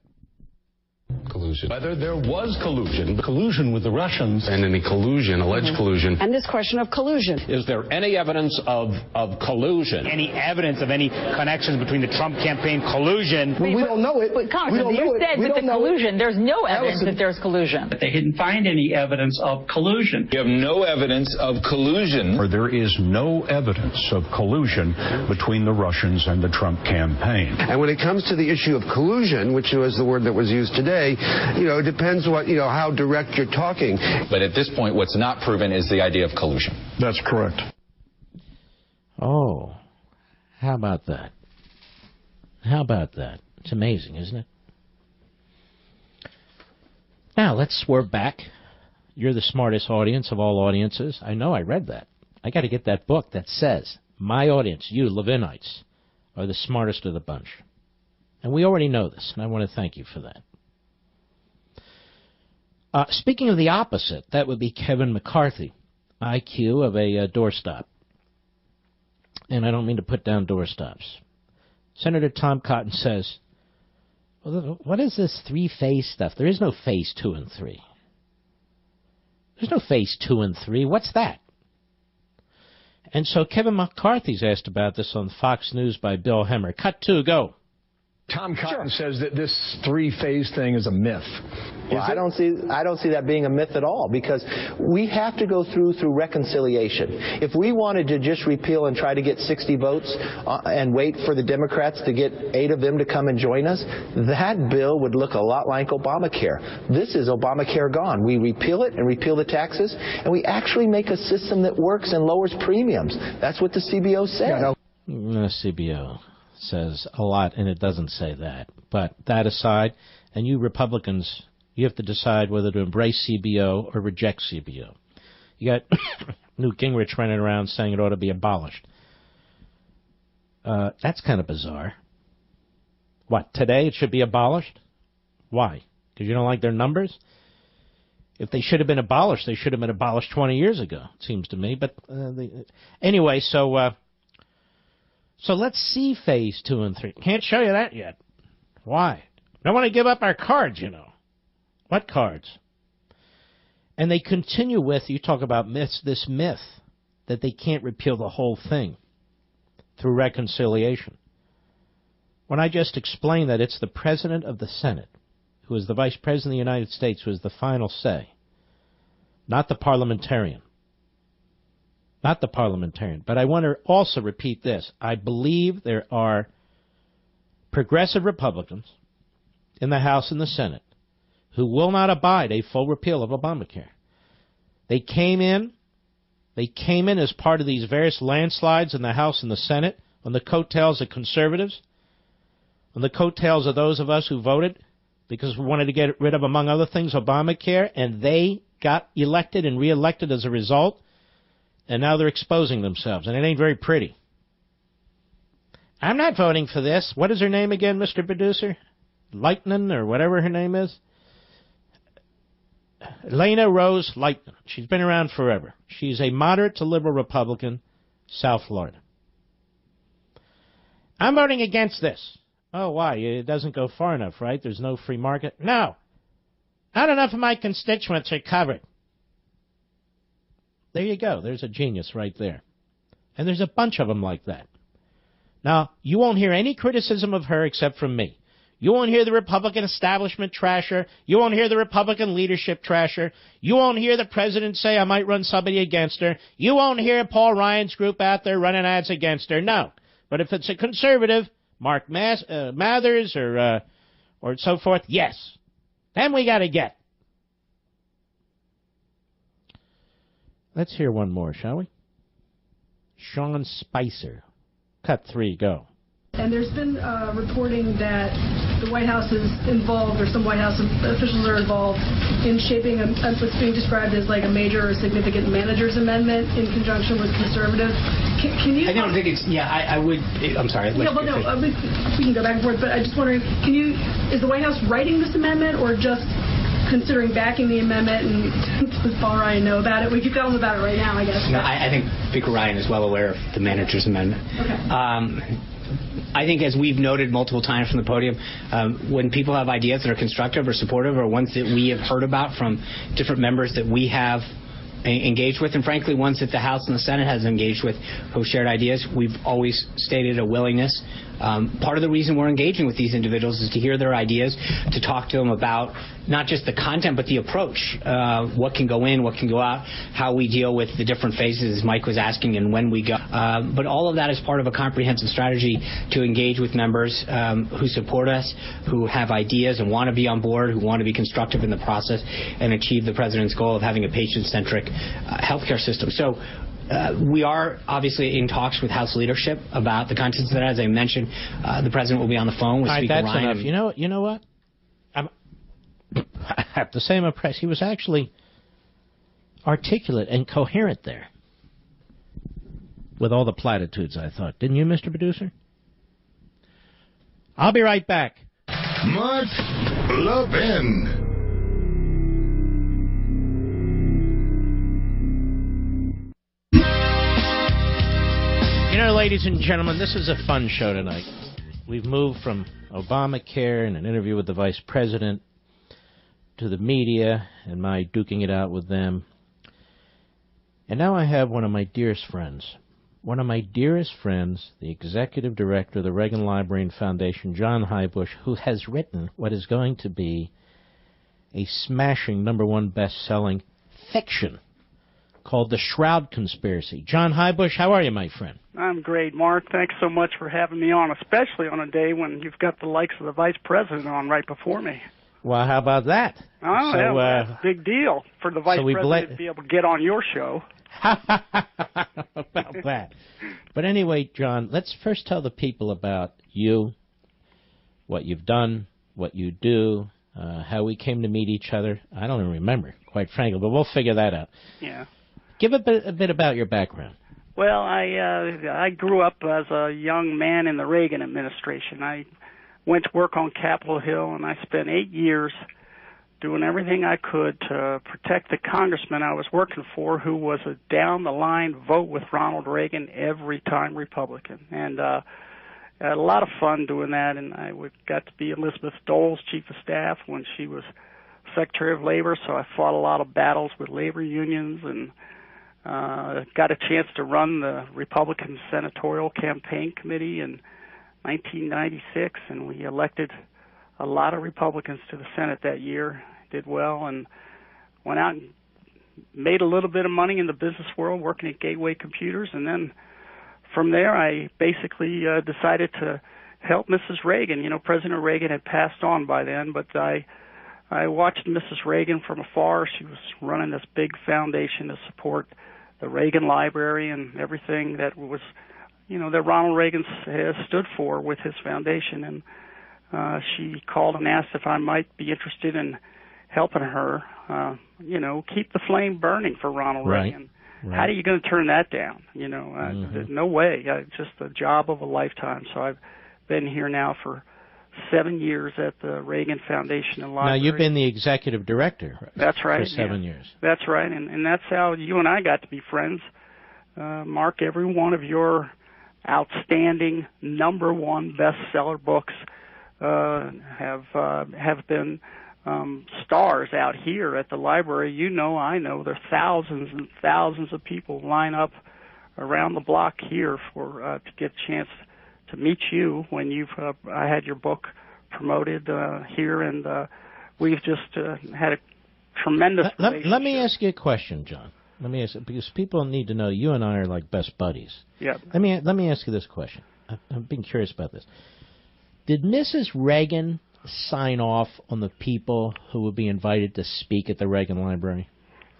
Collusion. Whether there was collusion with the Russians. And any collusion, alleged collusion. And this question of collusion. Is there any evidence of collusion? Any evidence of any connections between the Trump campaign collusion? We don't know it. But Congressman, you said that the collusion, there's no evidence that there's collusion. But they didn't find any evidence of collusion. You have no evidence of collusion. Or there is no evidence of collusion between the Russians and the Trump campaign. And when it comes to the issue of collusion, which was the word that was used today, it depends how direct you're talking. But at this point, what's not proven is the idea of collusion. That's correct. Oh, how about that? How about that? It's amazing, isn't it? Now, let's swerve back. You're the smartest audience of all audiences. I know, I read that. I got to get that book that says, my audience, you Levinites, are the smartest of the bunch. And we already know this, and I want to thank you for that. Speaking of the opposite, that would be Kevin McCarthy, IQ of a doorstop. And I don't mean to put down doorstops. Senator Tom Cotton says, well, what is this 3-phase stuff? There is no phase 2 and 3. There's no phase 2 and 3. What's that? And so Kevin McCarthy's asked about this on Fox News by Bill Hemmer. Cut 2, go. Tom Cotton says that this 3-phase thing is a myth. Well, I don't see that being a myth at all, because we have to go through reconciliation. If we wanted to just repeal and try to get 60 votes and wait for the Democrats to get 8 of them to come and join us, that bill would look a lot like Obamacare. This is Obamacare gone. We repeal it and repeal the taxes, and we actually make a system that works and lowers premiums. That's what the CBO said. The CBO says a lot, and it doesn't say that. But that aside, and you Republicans, you have to decide whether to embrace CBO or reject CBO. You got Newt Gingrich running around saying it ought to be abolished. That's kind of bizarre. What, today it should be abolished? Why? Because you don't like their numbers? If they should have been abolished, they should have been abolished 20 years ago, it seems to me. But anyway, so let's see phase 2 and 3. Can't show you that yet. Why? Don't want to give up our cards, What cards? And they continue with, you talk about myths, this myth that they can't repeal the whole thing through reconciliation. When I just explained that it's the President of the Senate, who is the Vice President of the United States, who has the final say, not the parliamentarian. not the parliamentarian. But I want to also repeat this. I believe there are progressive Republicans in the House and the Senate who will not abide a full repeal of Obamacare. They came in as part of these various landslides in the House and the Senate on the coattails of conservatives, on the coattails of those of us who voted because we wanted to get rid of, among other things, Obamacare, and they got elected and reelected as a result, and now they're exposing themselves, and it ain't very pretty. I'm not voting for this. What is her name again, Mr. Producer? Lightnin, or whatever her name is? Lena Rose Lightnin. She's been around forever. She's a moderate to liberal Republican, South Florida. I'm voting against this. Oh, why? It doesn't go far enough, right? There's no free market? No. Not enough of my constituents are covered. There you go. There's a genius right there. And there's a bunch of them like that. Now, you won't hear any criticism of her except from me. You won't hear the Republican establishment trash her. You won't hear the Republican leadership trash her. You won't hear the president say I might run somebody against her. You won't hear Paul Ryan's group out there running ads against her. No. But if it's a conservative, Mark Mathers or so forth, yes. Then we got to get. Let's hear one more, shall we? Sean Spicer. Cut 3, go. And there's been reporting that the White House is involved, or some White House officials are involved, in shaping what's being described as like a major or significant manager's amendment in conjunction with conservatives. Can you? I don't think it's. Yeah, I would. I'm sorry. Yeah, well, no, we can go back and forth. But I'm just wondering, is the White House writing this amendment, or just considering backing the amendment, and does Paul Ryan know about it? We could tell him about it right now, I guess. No, I think Speaker Ryan is well aware of the manager's amendment. Okay. I think, as we've noted multiple times from the podium, when people have ideas that are constructive or supportive, or ones that we have heard about from different members that we have engaged with, and frankly ones that the House and the Senate has engaged with who shared ideas, we've always stated a willingness. Part of the reason we're engaging with these individuals is to hear their ideas, to talk to them about not just the content but the approach, what can go in, what can go out, how we deal with the different phases, as Mike was asking, and when we go. But all of that is part of a comprehensive strategy to engage with members who support us, who have ideas and want to be on board, who want to be constructive in the process and achieve the president's goal of having a patient-centric healthcare system. So we are obviously in talks with House leadership about the contents of that. As I mentioned, the president will be on the phone with Speaker Ryan. That's enough. You know what? I have to say I'm impressed. He was actually articulate and coherent there with all the platitudes, I thought. Didn't you, Mr. Producer? I'll be right back. Mark Levin. You know, ladies and gentlemen, this is a fun show tonight. We've moved from Obamacare and an interview with the vice president to the media and my duking it out with them. And now I have one of my dearest friends, the executive director of the Reagan Library and Foundation, John Heybush, who has written what is going to be a smashing #1 best-selling fiction called The Shroud Conspiracy. John Heybush, how are you, my friend? I'm great, Mark. Thanks so much for having me on, especially on a day when you've got the likes of the vice president on right before me. Well, how about that? Oh, so, yeah, that's a big deal for the vice president to be able to get on your show. About that. But anyway, John, let's first tell the people about you, what you've done, what you do, how we came to meet each other. I don't even remember, quite frankly, but we'll figure that out. Yeah. Give a bit about your background. Well, I grew up as a young man in the Reagan administration. I went to work on Capitol Hill, and I spent 8 years doing everything I could to protect the congressman I was working for, who was a down-the-line vote with Ronald Reagan every time Republican. And I had a lot of fun doing that, and I got to be Elizabeth Dole's chief of staff when she was Secretary of Labor, so I fought a lot of battles with labor unions and got a chance to run the Republican Senatorial Campaign Committee in 1996, and we elected a lot of Republicans to the Senate that year, did well, and went out and made a little bit of money in the business world working at Gateway Computers, and then from there I basically decided to help Mrs. Reagan. You know, President Reagan had passed on by then, but I watched Mrs. Reagan from afar. She was running this big foundation to support the Reagan Library and everything that was, you know, that Ronald Reagan has stood for with his foundation. And she called and asked if I might be interested in helping her, you know, keep the flame burning for Ronald Reagan. Right. How are you going to turn that down? You know, no way. Just a job of a lifetime. So I've been here now for 7 years at the Reagan Foundation and Library. Now, you've been the executive director. That's right. For 7 years. That's right, and that's how you and I got to be friends. Mark, every one of your outstanding #1 bestseller books have been stars out here at the library. You know, I know, there are thousands and thousands of people line up around the block here for to get a chance to meet you when you've I had your book promoted here, and we've just had a tremendous relationship. Let me ask you a question, John. Let me ask you, because people need to know you and I are like best buddies. Yeah. Let me ask you this question. I've been curious about this. Did Mrs. Reagan sign off on the people who would be invited to speak at the Reagan Library?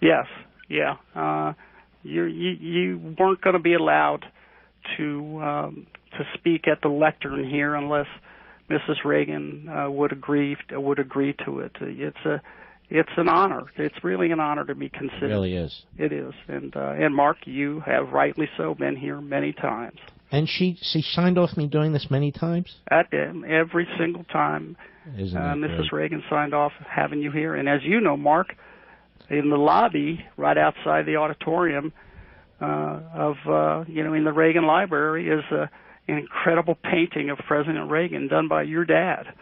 Yes. Yeah. You weren't going to be allowed to speak at the lectern here unless Mrs. Reagan would agree to it. It's an honor. It's really an honor to be considered. It really is. It is. And Mark, you have rightly so been here many times. And she signed off me doing this many times? Every single time Mrs. Reagan signed off having you here. And as you know, Mark, in the lobby right outside the auditorium in the Reagan Library is an incredible painting of President Reagan done by your dad.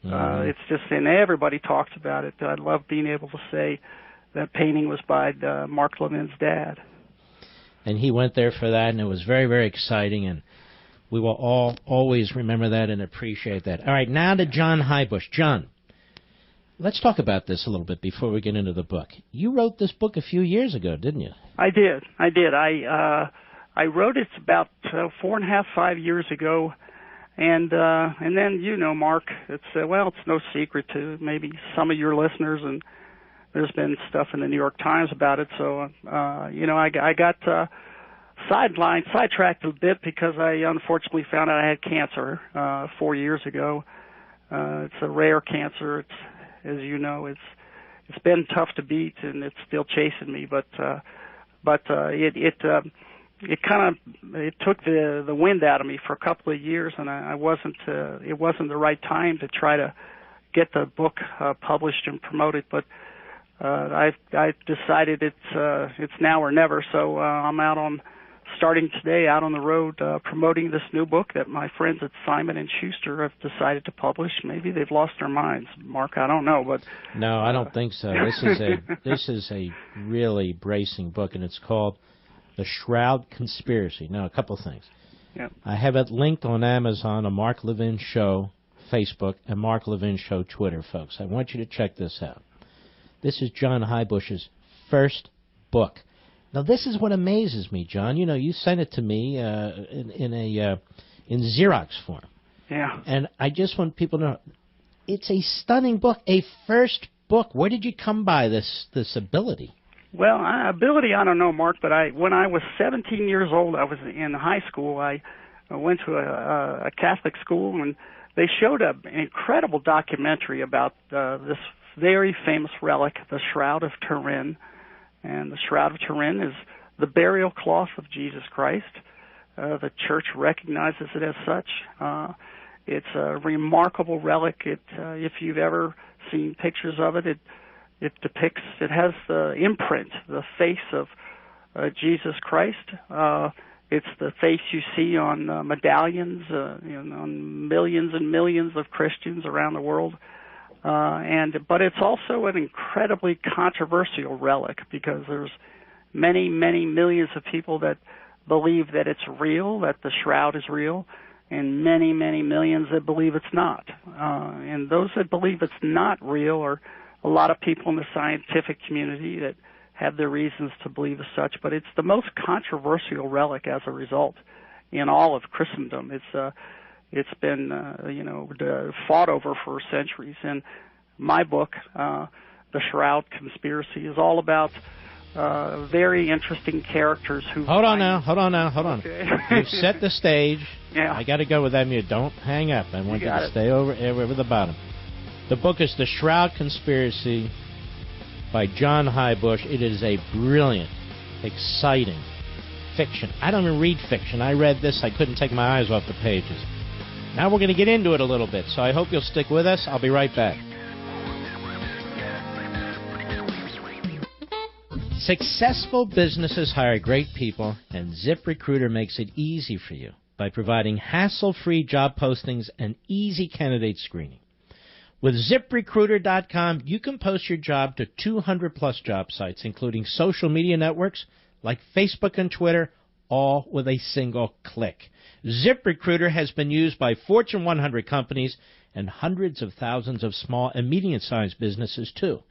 It's just, and everybody talks about it. I love being able to say that painting was by Mark Levin's dad. And he went there for that, and it was very, very exciting, and we will all always remember that and appreciate that. All right, now to John Heybusch. John, let's talk about this a little bit before we get into the book. You wrote this book a few years ago, didn't you? I did. I wrote it about 4.5, 5 years ago, and then, you know, Mark, it's no secret to maybe some of your listeners, and there's been stuff in the New York Times about it. So, I got sidetracked a bit because I unfortunately found out I had cancer 4 years ago. It's a rare cancer. It's, as you know, it's been tough to beat, and it's still chasing me. But it took the wind out of me for a couple of years, and it wasn't the right time to try to get the book published and promoted. But I've decided it's now or never. So I'm starting today out on the road promoting this new book that my friends at Simon & Schuster have decided to publish. Maybe they've lost their minds, Mark. I don't know, but no, I don't think so. This is a really bracing book, and it's called The Shroud Conspiracy. Now, a couple things. Yep. I have it linked on Amazon, a Mark Levin Show Facebook, and Mark Levin Show Twitter, folks. I want you to check this out. This is John Heybusch's first book. Now, this is what amazes me, John. You know, you sent it to me in Xerox form. Yeah. And I just want people to know, it's a stunning book, a first book. Where did you come by this ability? Well, ability, I don't know, Mark, but when I was 17 years old, I was in high school. I went to a Catholic school, and they showed an incredible documentary about this very famous relic, the Shroud of Turin. And the Shroud of Turin is the burial cloth of Jesus Christ. The church recognizes it as such. It's a remarkable relic. If you've ever seen pictures of it, it has the imprint, the face of Jesus Christ. It's the face you see on medallions, on millions and millions of Christians around the world. But it's also an incredibly controversial relic because there's many, many millions of people that believe that it's real, that the shroud is real, and many, many millions that believe it's not. And those that believe it's not real are a lot of people in the scientific community that have their reasons to believe as such, but it's the most controversial relic as a result in all of Christendom. It's been fought over for centuries. And my book, The Shroud Conspiracy, is all about very interesting characters who... Hold on now. Okay. You've set the stage. Yeah. I got to go with that mute. Don't hang up. I want you to stay over the bottom. The book is The Shroud Conspiracy by John Highbush. It is a brilliant, exciting fiction. I don't even read fiction. I read this. I couldn't take my eyes off the pages. Now we're going to get into it a little bit, so I hope you'll stick with us. I'll be right back. Successful businesses hire great people, and ZipRecruiter makes it easy for you by providing hassle-free job postings and easy candidate screening. With ZipRecruiter.com, you can post your job to 200-plus job sites, including social media networks like Facebook and Twitter, all with a single click. ZipRecruiter has been used by Fortune 100 companies and hundreds of thousands of small and medium-sized businesses, too.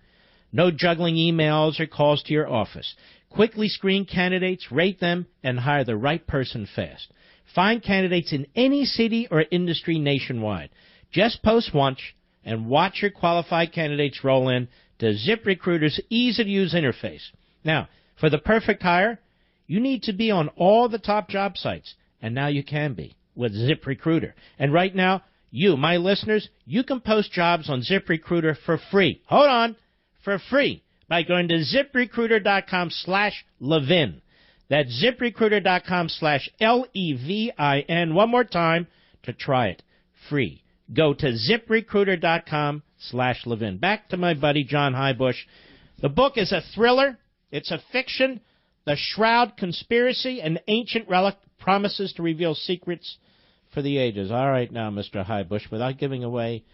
No juggling emails or calls to your office. Quickly screen candidates, rate them, and hire the right person fast. Find candidates in any city or industry nationwide. Just post once and watch your qualified candidates roll in to ZipRecruiter's easy-to-use interface. Now, for the perfect hire, you need to be on all the top job sites, and now you can be with ZipRecruiter. And right now, you, my listeners, you can post jobs on ZipRecruiter for free. Hold on. For free by going to ZipRecruiter.com/Levin. That's ZipRecruiter.com/LEVIN. One more time to try it. Free. Go to ZipRecruiter.com/Levin. Back to my buddy John Highbush. The book is a thriller. It's a fiction. The Shroud Conspiracy, an ancient relic, promises to reveal secrets for the ages. All right now, Mr. Highbush, without giving away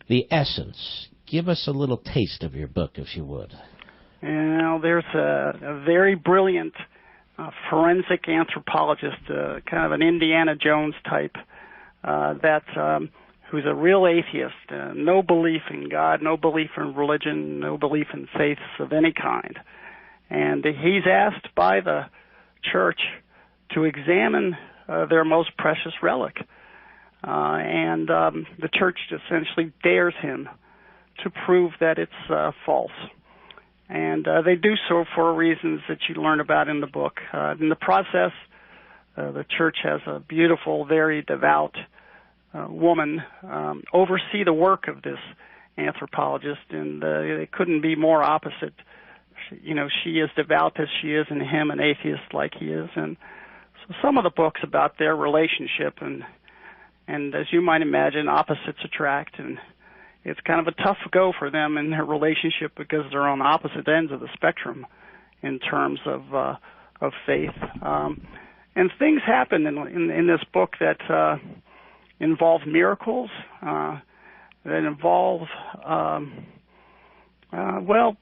the essence, give us a little taste of your book, if you would. Well, there's a very brilliant forensic anthropologist, kind of an Indiana Jones type, who's a real atheist, no belief in God, no belief in religion, no belief in faiths of any kind. And he's asked by the church to examine their most precious relic. And the church essentially dares him to prove that it's false. And they do so for reasons that you learn about in the book. In the process, the church has a beautiful, very devout woman oversee the work of this anthropologist, and they couldn't be more opposite. She is devout as she is, and him an atheist like he is. And so some of the books about their relationship, and as you might imagine, opposites attract, and it's kind of a tough go for them in their relationship because they're on opposite ends of the spectrum in terms of faith. And things happen in this book that involve miracles, that involve, well,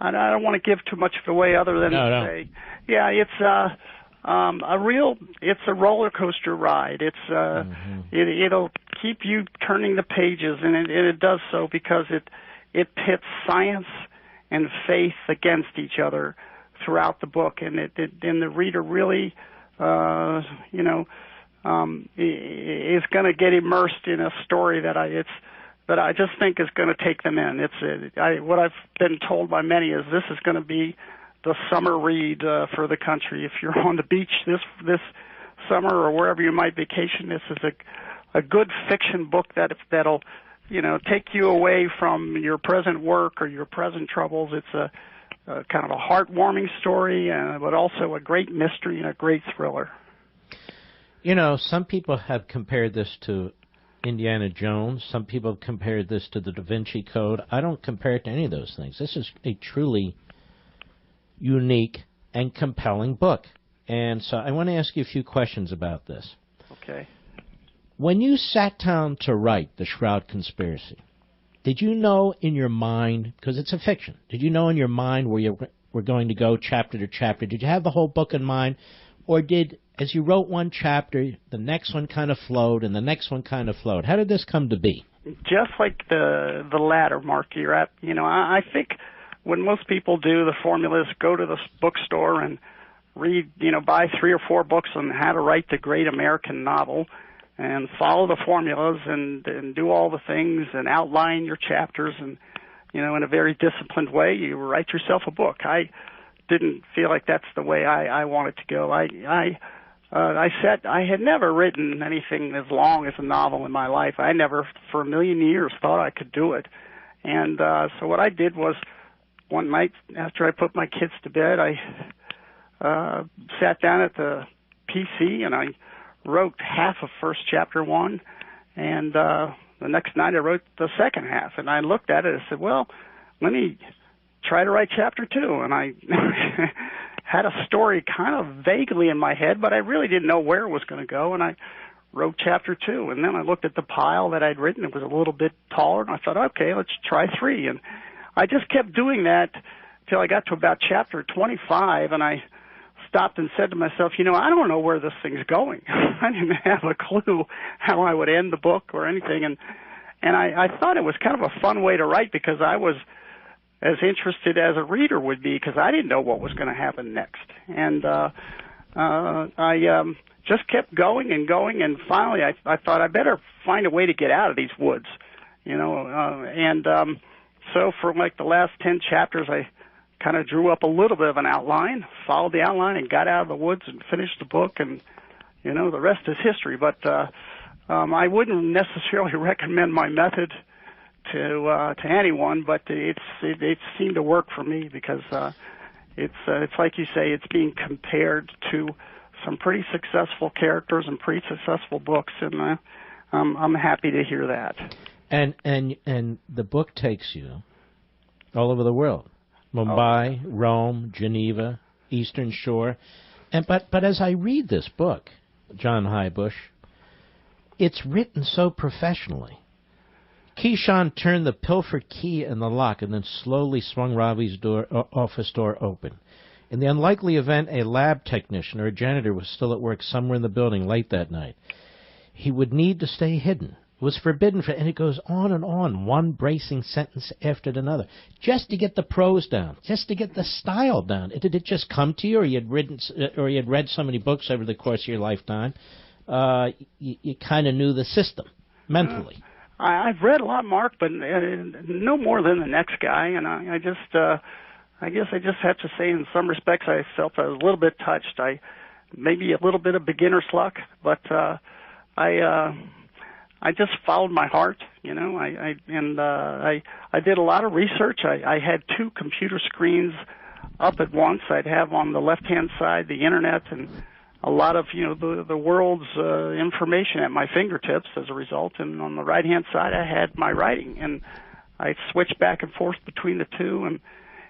I don't want to give too much away other than to say, yeah, it's it's a roller coaster ride. It'll keep you turning the pages, and it does so because it pits science and faith against each other throughout the book, and the reader really, is going to get immersed in a story that I just think is going to take them in. What I've been told by many is this is going to be the summer read for the country. If you're on the beach this summer or wherever you might vacation, this is a good fiction book that'll take you away from your present work or your present troubles. It's a kind of a heartwarming story, but also a great mystery and a great thriller. Some people have compared this to Indiana Jones. Some people have compared this to the Da Vinci Code. I don't compare it to any of those things. This is a truly unique and compelling book. And so I want to ask you a few questions about this. Okay. When you sat down to write The Shroud Conspiracy, did you know in your mind, because it's a fiction, did you know in your mind where you were going to go chapter to chapter? Did you have the whole book in mind? Or did, as you wrote one chapter, the next one kind of flowed and the next one kind of flowed? How did this come to be? Just like the latter, Mark, you're at, I think what most people do, the formula is go to the bookstore and read, buy 3 or 4 books on how to write the great American novel, and follow the formulas and do all the things and outline your chapters, and in a very disciplined way, you write yourself a book. I didn't feel like that's the way I wanted to go. I had never written anything as long as a novel in my life. I never, for a million years, thought I could do it. And so what I did was, one night after I put my kids to bed, I sat down at the PC and I wrote half of first chapter 1, and the next night I wrote the second half. And I looked at it and said, well, let me try to write chapter 2. And I had a story kind of vaguely in my head, but I really didn't know where it was going to go. And I wrote chapter 2. And then I looked at the pile that I'd written. It was a little bit taller. And I thought, okay, let's try 3. And I just kept doing that till I got to about chapter 25. And I stopped and said to myself, I don't know where this thing's going. I didn't have a clue how I would end the book or anything. And I thought it was kind of a fun way to write, because I was as interested as a reader would be, because I didn't know what was going to happen next. And I just kept going and going, and finally I thought I better find a way to get out of these woods, so for like the last 10 chapters, I kind of drew up a little bit of an outline, followed the outline, and got out of the woods and finished the book, and the rest is history. But I wouldn't necessarily recommend my method to anyone, but it seemed to work for me, because it's like you say, it's being compared to some pretty successful characters and pretty successful books, and I'm happy to hear that. And the book takes you all over the world: Mumbai, Rome, Geneva, Eastern Shore, but as I read this book, John Highbush, it's written so professionally. Keyshawn turned the pilfer key in the lock and then slowly swung Ravi's office door open. In the unlikely event a lab technician or a janitor was still at work somewhere in the building late that night, he would need to stay hidden. It was forbidden and it goes on, one bracing sentence after another, just to get the prose down, just to get the style down. Did it just come to you, or you had read so many books over the course of your lifetime, you kind of knew the system mentally? I've read a lot, Mark, but no more than the next guy, and I guess I just have to say, in some respects, I felt I was a little bit touched. Maybe a little bit of beginner's luck, but I just followed my heart, I did a lot of research. I had 2 computer screens up at once. I'd have on the left-hand side the internet and a lot of, the world's information at my fingertips as a result. And on the right-hand side, I had my writing, and I switched back and forth between the 2. And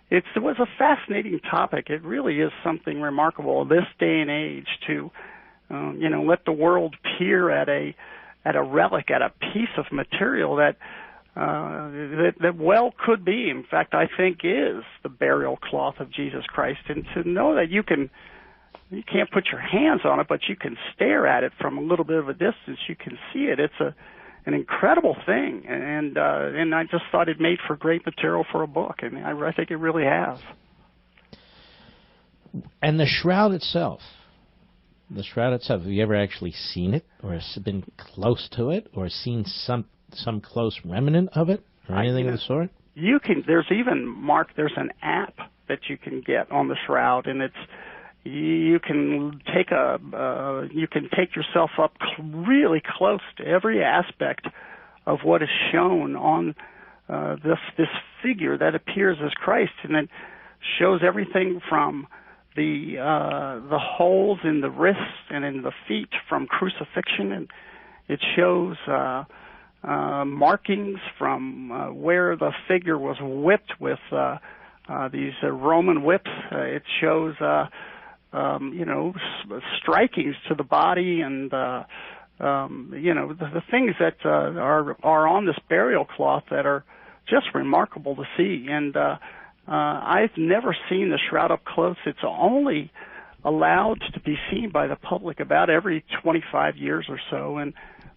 it was a fascinating topic. It really is something remarkable this day and age to, let the world peer at a relic, at a piece of material that well could be, in fact, I think is the burial cloth of Jesus Christ. And to know that you can't put your hands on it, but you can stare at it from a little bit of a distance. You can see it. It's an incredible thing, and I just thought it made for great material for a book, and I think it really has. And the shroud itself. Have you ever actually seen it, or been close to it, or seen some close remnant of it, or anything of the sort? You can. There's even, Mark, there's an app that you can get on the shroud, and you can take yourself up really close to every aspect of what is shown on this figure that appears as Christ, and it shows everything from the holes in the wrists and in the feet from crucifixion, and it shows markings from where the figure was whipped with these Roman whips. It shows strikings to the body, and the things that are on this burial cloth that are just remarkable to see. And I've never seen the shroud up close. It's only allowed to be seen by the public about every 25 years or so, and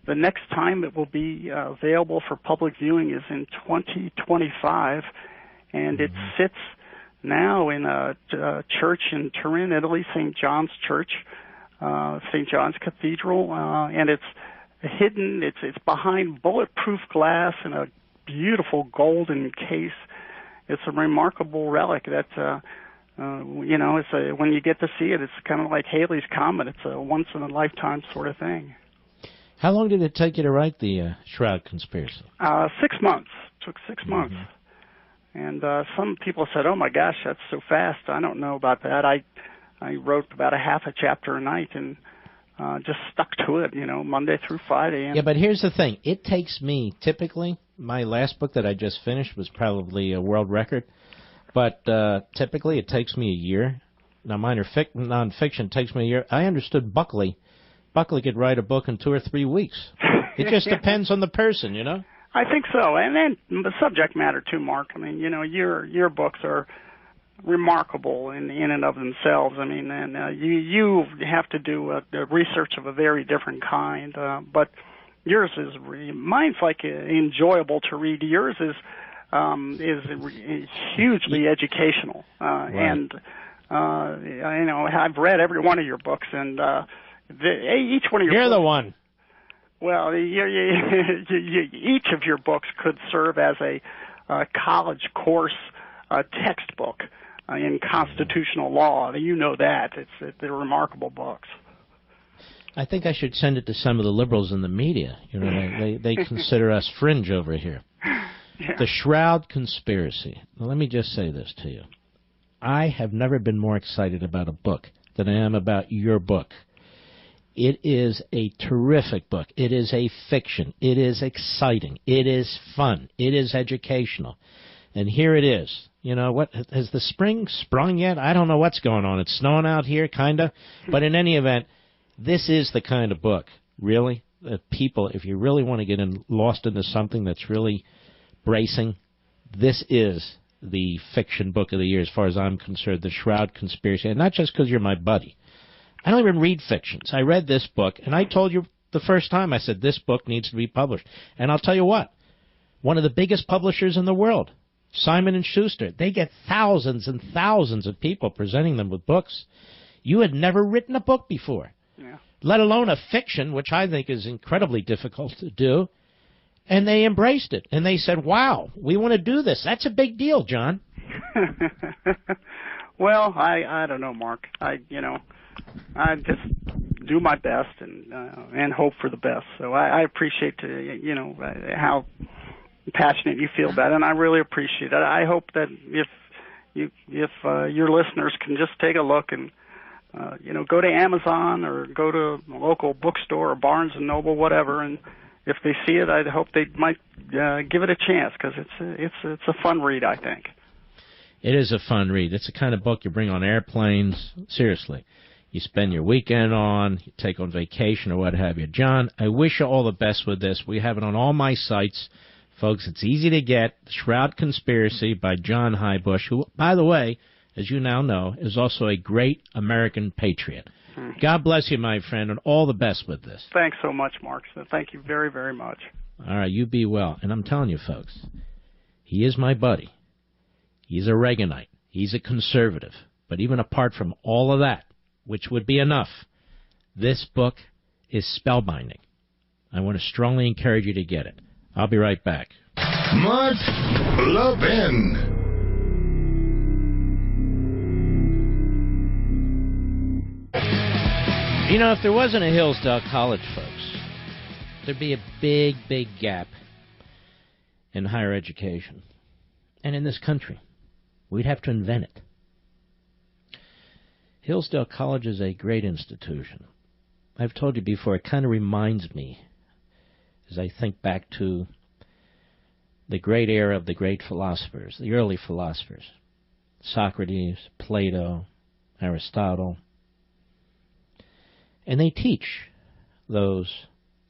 the next time it will be available for public viewing is in 2025. and it sits now in a church in Turin, Italy, St. John's Church, St. John's Cathedral, and it's hidden. It's behind bulletproof glass in a beautiful golden case. It's a remarkable relic that, it's when you get to see it, it's kind of like Halley's Comet. It's a once-in-a-lifetime sort of thing. How long did it take you to write the Shroud Conspiracy? 6 months. It took 6 months. And some people said, "Oh my gosh, that's so fast." I don't know about that. I wrote about a half a chapter a night and just stuck to it, Monday through Friday. And yeah, but here's the thing. It takes me, typically, my last book that I just finished was probably a world record, but typically it takes me a year. Now, mine are nonfiction. It takes me a year. I understood Buckley. Buckley could write a book in 2 or 3 weeks. It just depends on the person, I think so, and then the subject matter too, Mark. I mean, your books are remarkable in and of themselves. I mean, and you have to do a research of a very different kind. But yours is mine's like enjoyable to read. Yours is hugely educational, right. And I've read every one of your books, and each one of your You're books, the one. Well, each of your books could serve as a college course textbook in constitutional law. You know that. They're remarkable books. I think I should send it to some of the liberals in the media. They consider us fringe over here. Yeah. The Shroud Conspiracy. Now, let me just say this to you. I have never been more excited about a book than I am about your book. It is a terrific book. It is a fiction. It is exciting. It is fun. It is educational. And here it is. What has the spring sprung yet? I don't know what's going on. It's snowing out here, kind of. But in any event, this is the kind of book, really, that people, if you really want to get lost into something that's really bracing, this is the fiction book of the year as far as I'm concerned, The Shroud Conspiracy. And not just because you're my buddy. I don't even read fictions. I read this book, and I told you the first time, I said, this book needs to be published. And I'll tell you what, one of the biggest publishers in the world, Simon & Schuster, they get thousands and thousands of people presenting them with books. You had never written a book before, let alone a fiction, which I think is incredibly difficult to do. And they embraced it, and they said, wow, we want to do this. That's a big deal, John. Well, I don't know, Mark. I just do my best and hope for the best. So I appreciate how passionate you feel about it, and I really appreciate it. I hope that if your listeners can just take a look and go to Amazon or go to a local bookstore or Barnes and Noble, whatever, and if they see it, I hope they might give it a chance because it's a fun read, I think. It is a fun read. It's the kind of book you bring on airplanes. Seriously. You spend your weekend on, you take on vacation or what have you. John, I wish you all the best with this. We have it on all my sites. Folks, it's easy to get. The Shroud Conspiracy by John Highbush, who, by the way, as you now know, is also a great American patriot. God bless you, my friend, and all the best with this. Thanks so much, Mark. So thank you very, very much. All right, you be well. And I'm telling you, folks, he is my buddy. He's a Reaganite. He's a conservative. But even apart from all of that, which would be enough, this book is spellbinding. I want to strongly encourage you to get it. I'll be right back. Mark Levin. If there wasn't a Hillsdale College, folks, there'd be a big, big gap in higher education. And in this country, we'd have to invent it. Hillsdale College is a great institution. I've told you before, it kind of reminds me, as I think back to the great era of the great philosophers, the early philosophers, Socrates, Plato, Aristotle. And they teach those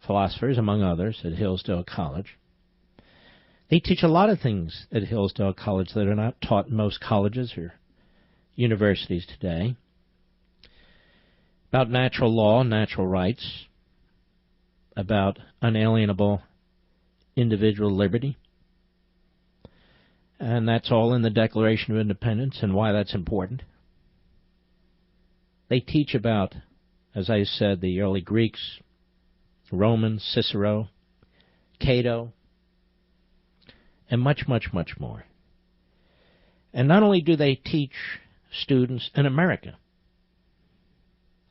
philosophers, among others, at Hillsdale College. They teach a lot of things at Hillsdale College that are not taught in most colleges or universities today. About natural law, natural rights, about unalienable individual liberty, And that's all in the Declaration of Independence and why that's important. They teach about, as I said, the early Greeks, Romans, Cicero, Cato, and much, much, much more. And not only do they teach students in America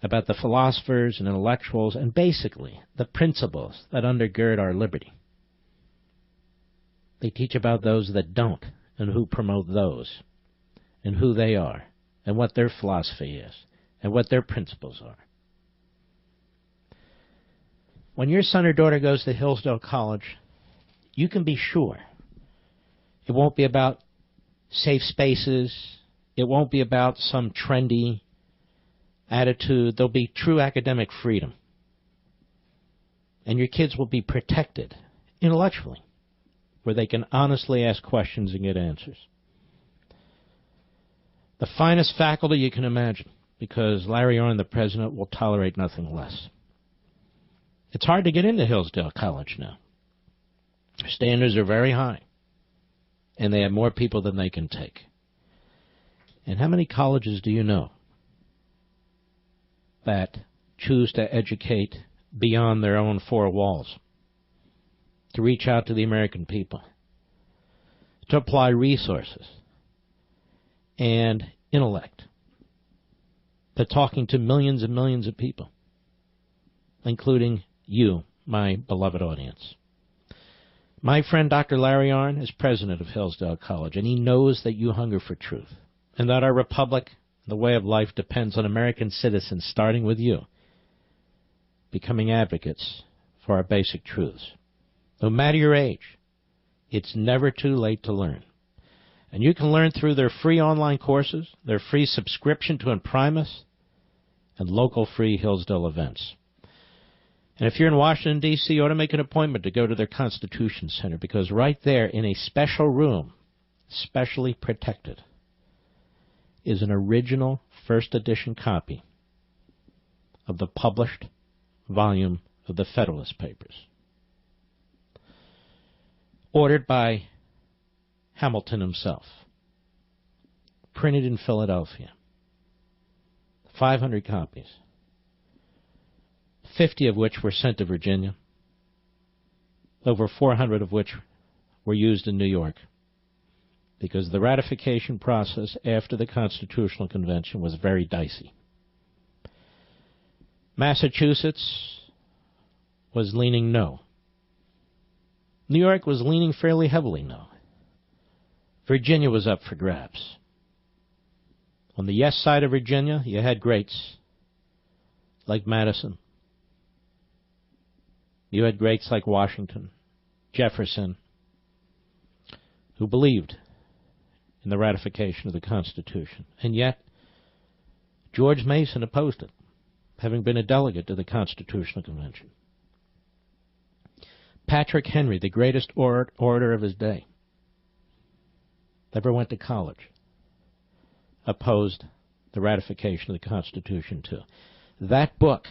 about the philosophers and intellectuals and basically the principles that undergird our liberty, they teach about those that don't and who promote those and who they are and what their philosophy is and what their principles are. When your son or daughter goes to Hillsdale College, you can be sure it won't be about safe spaces. It won't be about some trendy attitude. There'll be true academic freedom. And your kids will be protected intellectually, where they can honestly ask questions and get answers. The finest faculty you can imagine, because Larry Arnn, the president, will tolerate nothing less. It's hard to get into Hillsdale College now. Standards are very high, and they have more people than they can take. And how many colleges do you know that choose to educate beyond their own four walls, to reach out to the American people, to apply resources and intellect, to talking to millions and millions of people, including you, my beloved audience? My friend Dr. Larry Arnn is president of Hillsdale College, and he knows that you hunger for truth, and that our republic, the way of life, depends on American citizens, starting with you, becoming advocates for our basic truths. No matter your age, it's never too late to learn. And you can learn through their free online courses, their free subscription to Imprimis, and local free Hillsdale events. And if you're in Washington, D.C., you ought to make an appointment to go to their Constitution Center, because right there in a special room, specially protected, is an original first edition copy of the published volume of the Federalist Papers, ordered by Hamilton himself, printed in Philadelphia. 500 copies, 50 of which were sent to Virginia, over 400 of which were used in New York, because the ratification process after the Constitutional Convention was very dicey. Massachusetts was leaning no. New York was leaning fairly heavily no. Virginia was up for grabs. On the yes side of Virginia, you had greats like Madison. You had greats like Washington, Jefferson, who believed in the ratification of the Constitution. And yet, George Mason opposed it, having been a delegate to the Constitutional Convention. Patrick Henry, the greatest orator of his day, never went to college, opposed the ratification of the Constitution too. That book,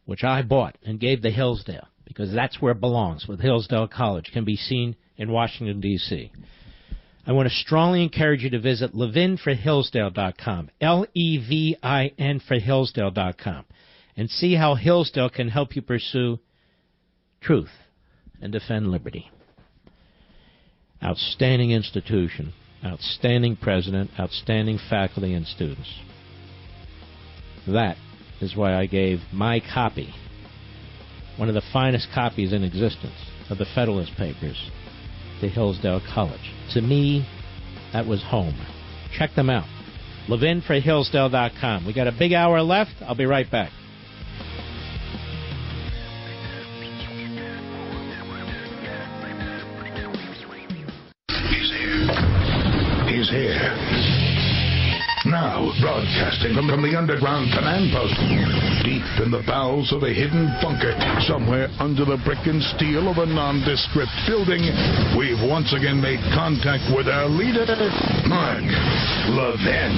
which I bought and gave to Hillsdale, because that's where it belongs, with Hillsdale College, can be seen in Washington, D.C. I want to strongly encourage you to visit levinforhillsdale.com, Levin for Hillsdale.com, and see how Hillsdale can help you pursue truth and defend liberty. Outstanding institution, outstanding president, outstanding faculty and students. That is why I gave my copy, one of the finest copies in existence of the Federalist Papers, to Hillsdale College. To me, that was home. Check them out. LevinForHillsdale.com. We got a big hour left. I'll be right back. He's here. Now, broadcasting from the underground command post, deep in the bowels of a hidden bunker, somewhere under the brick and steel of a nondescript building, we've once again made contact with our leader, Mark Levin.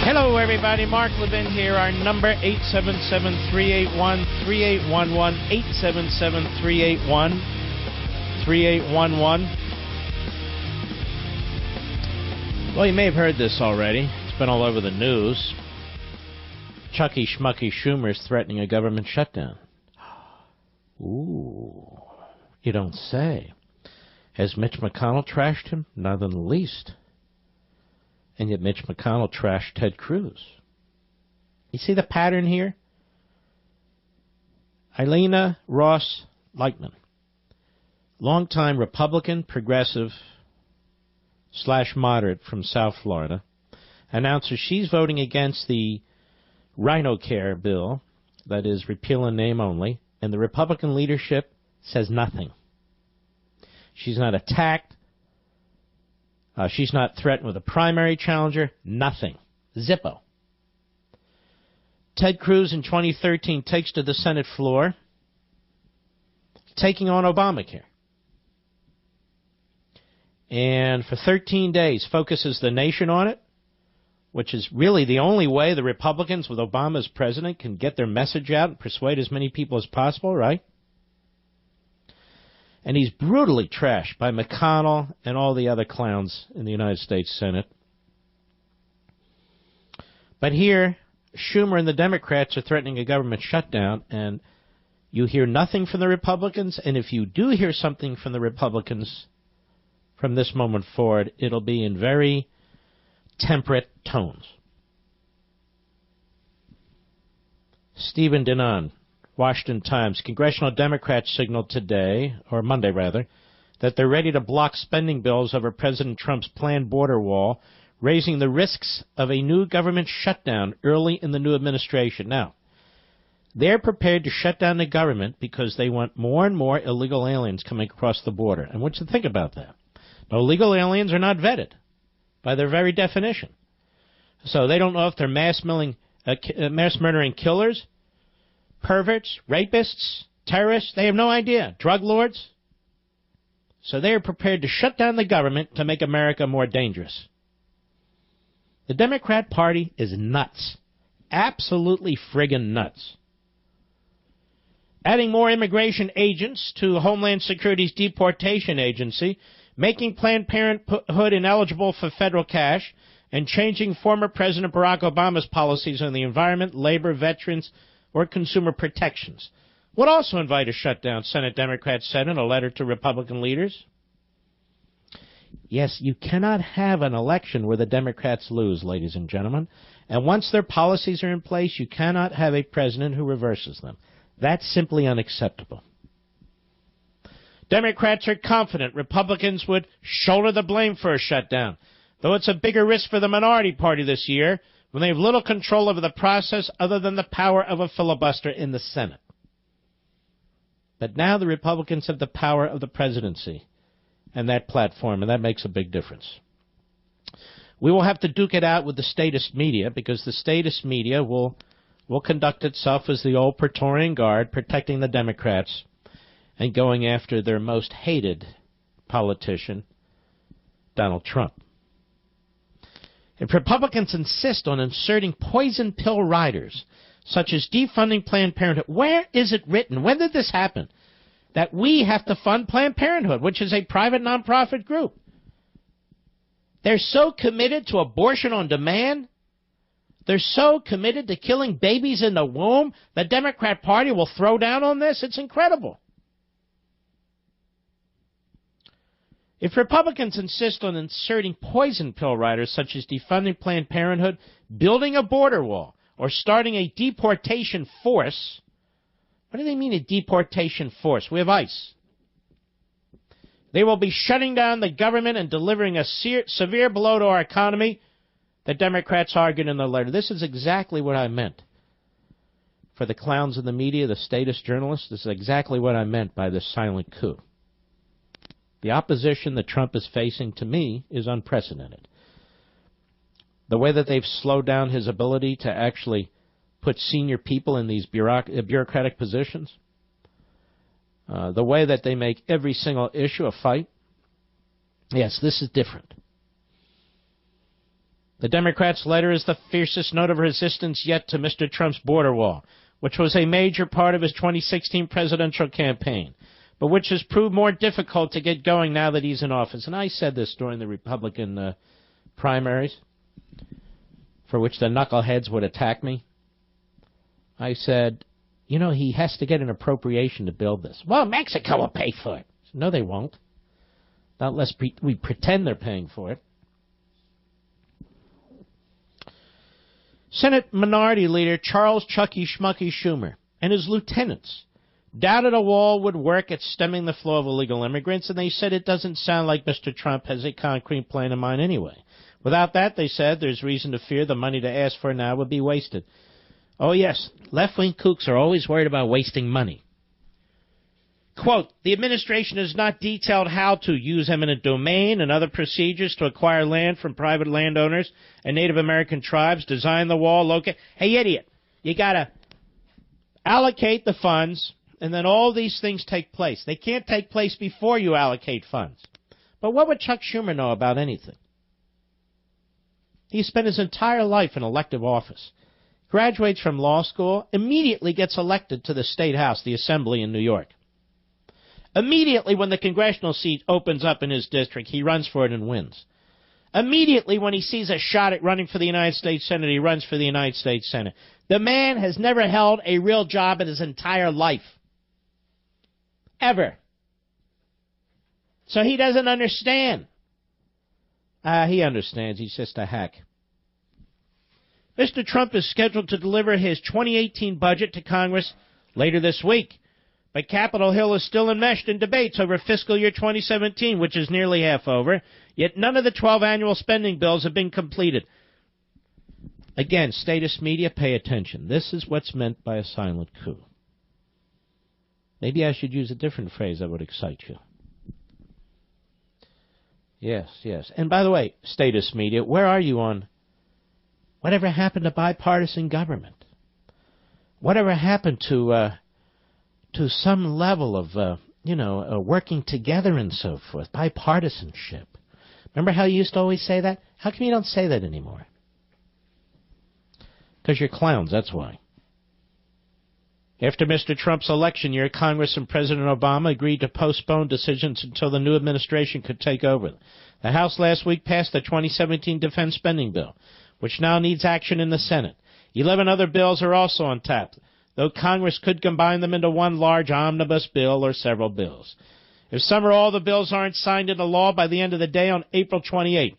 Hello, everybody. Mark Levin here. Our number, 877-381-3811, 877-381-3811. Well, you may have heard this already. It's been all over the news. Chucky Schmucky Schumer is threatening a government shutdown. Ooh, you don't say. Has Mitch McConnell trashed him? Not in the least. And yet Mitch McConnell trashed Ted Cruz. You see the pattern here? Ilena Ross Lightman, longtime Republican, progressive / moderate from South Florida, announces she's voting against the Rhino Care bill, that is, repeal in name only, and the Republican leadership says nothing. She's not attacked. She's not threatened with a primary challenger. Nothing. Zippo. Ted Cruz in 2013 takes to the Senate floor, taking on Obamacare. And for 13 days focuses the nation on it, which is really the only way the Republicans with Obama as president can get their message out and persuade as many people as possible, right? And he's brutally trashed by McConnell and all the other clowns in the United States Senate. But here, Schumer and the Democrats are threatening a government shutdown, and you hear nothing from the Republicans, and if you do hear something from the Republicans from this moment forward, it'll be in very temperate tones. Stephen Dinan, Washington Times. Congressional Democrats signaled today, or Monday rather, that they're ready to block spending bills over President Trump's planned border wall, raising the risks of a new government shutdown early in the new administration. Now, they're prepared to shut down the government because they want more and more illegal aliens coming across the border. And what you think about that? No, illegal aliens are not vetted by their very definition. So they don't know if they're mass murdering killers, perverts, rapists, terrorists. They have no idea. Drug lords. So they are prepared to shut down the government to make America more dangerous. The Democrat Party is nuts. Absolutely friggin' nuts. Adding more immigration agents to Homeland Security's deportation agency, making Planned Parenthood ineligible for federal cash, and changing former President Barack Obama's policies on the environment, labor, veterans, or consumer protections would also invite a shutdown, Senate Democrats said in a letter to Republican leaders. Yes, you cannot have an election where the Democrats lose, ladies and gentlemen. And once their policies are in place, you cannot have a president who reverses them. That's simply unacceptable. Democrats are confident Republicans would shoulder the blame for a shutdown, though it's a bigger risk for the minority party this year when they have little control over the process other than the power of a filibuster in the Senate. But now the Republicans have the power of the presidency and that platform, and that makes a big difference. We will have to duke it out with the statist media, because the statist media will conduct itself as the old Praetorian Guard, protecting the Democrats and going after their most hated politician, Donald Trump. If Republicans insist on inserting poison pill riders, such as defunding Planned Parenthood, where is it written? When did this happen? That we have to fund Planned Parenthood, which is a private nonprofit group. They're so committed to abortion on demand. They're so committed to killing babies in the womb. The Democrat Party will throw down on this. It's incredible. If Republicans insist on inserting poison pill riders such as defunding Planned Parenthood, building a border wall, or starting a deportation force, what do they mean a deportation force? We have ICE. They will be shutting down the government and delivering a severe blow to our economy, the Democrats argued in the letter. This is exactly what I meant. For the clowns in the media, the statist journalists, this is exactly what I meant by this silent coup. The opposition that Trump is facing, to me, is unprecedented. The way that they've slowed down his ability to actually put senior people in these bureaucratic positions, the way that they make every single issue a fight, yes, this is different. The Democrats' letter is the fiercest note of resistance yet to Mr. Trump's border wall, which was a major part of his 2016 presidential campaign, but which has proved more difficult to get going now that he's in office. And I said this during the Republican primaries, for which the knuckleheads would attack me. I said, you know, he has to get an appropriation to build this. Well, Mexico will pay for it. No, they won't. Not unless we pretend they're paying for it. Senate Minority Leader Charles Chucky Schmucky Schumer and his lieutenants doubted a wall would work at stemming the flow of illegal immigrants, and they said it doesn't sound like Mr. Trump has a concrete plan in mind anyway. Without that, they said, there's reason to fear the money to ask for now would be wasted. Oh, yes, left-wing kooks are always worried about wasting money. Quote, the administration has not detailed how to use eminent domain and other procedures to acquire land from private landowners and Native American tribes, design the wall, locate. Hey, idiot, you got to allocate the funds, and then all these things take place. They can't take place before you allocate funds. But what would Chuck Schumer know about anything? He spent his entire life in elective office. Graduates from law school, immediately gets elected to the State House, the Assembly in New York. Immediately when the congressional seat opens up in his district, he runs for it and wins. Immediately when he sees a shot at running for the United States Senate, he runs for the United States Senate. The man has never held a real job in his entire life. Ever. So he doesn't understand. He understands. He's just a hack. Mr. Trump is scheduled to deliver his 2018 budget to Congress later this week. But Capitol Hill is still enmeshed in debates over fiscal year 2017, which is nearly half over. Yet none of the 12 annual spending bills have been completed. Again, statist media, pay attention. This is what's meant by a silent coup. Maybe I should use a different phrase that would excite you. Yes, yes. And by the way, statist media, where are you on whatever happened to bipartisan government? Whatever happened to some level of, working together and so forth, bipartisanship? Remember how you used to always say that? How come you don't say that anymore? Because you're clowns, that's why. After Mr. Trump's election year, Congress and President Obama agreed to postpone decisions until the new administration could take over. The House last week passed the 2017 defense spending bill, which now needs action in the Senate. 11 other bills are also on tap, though Congress could combine them into one large omnibus bill or several bills. If some or all the bills aren't signed into law by the end of the day on April 28,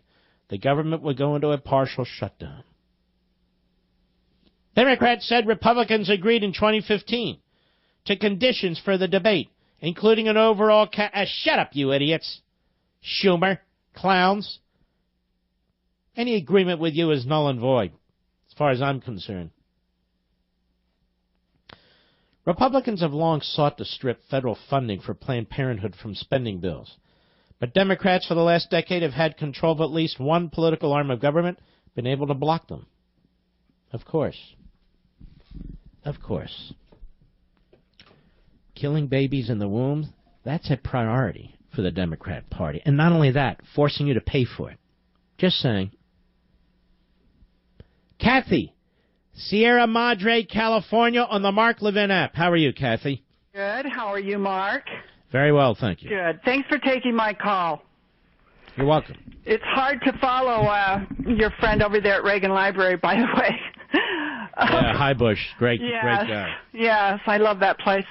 the government will go into a partial shutdown. Democrats said Republicans agreed in 2015 to conditions for the debate, including an overall shut up, you idiots. Schumer, clowns. Any agreement with you is null and void, as far as I'm concerned. Republicans have long sought to strip federal funding for Planned Parenthood from spending bills. But Democrats for the last decade have had control of at least one political arm of government, been able to block them. Of course. Of course. Killing babies in the womb, that's a priority for the Democrat Party. And not only that, forcing you to pay for it. Just saying. Kathy, Sierra Madre, California, on the Mark Levin app. How are you, Kathy? Good. How are you, Mark? Very well, thank you. Good. Thanks for taking my call. You're welcome. It's hard to follow your friend over there at Reagan Library, by the way. Yeah, Hi Bush. Great, yes, great guy. Yes, I love that place.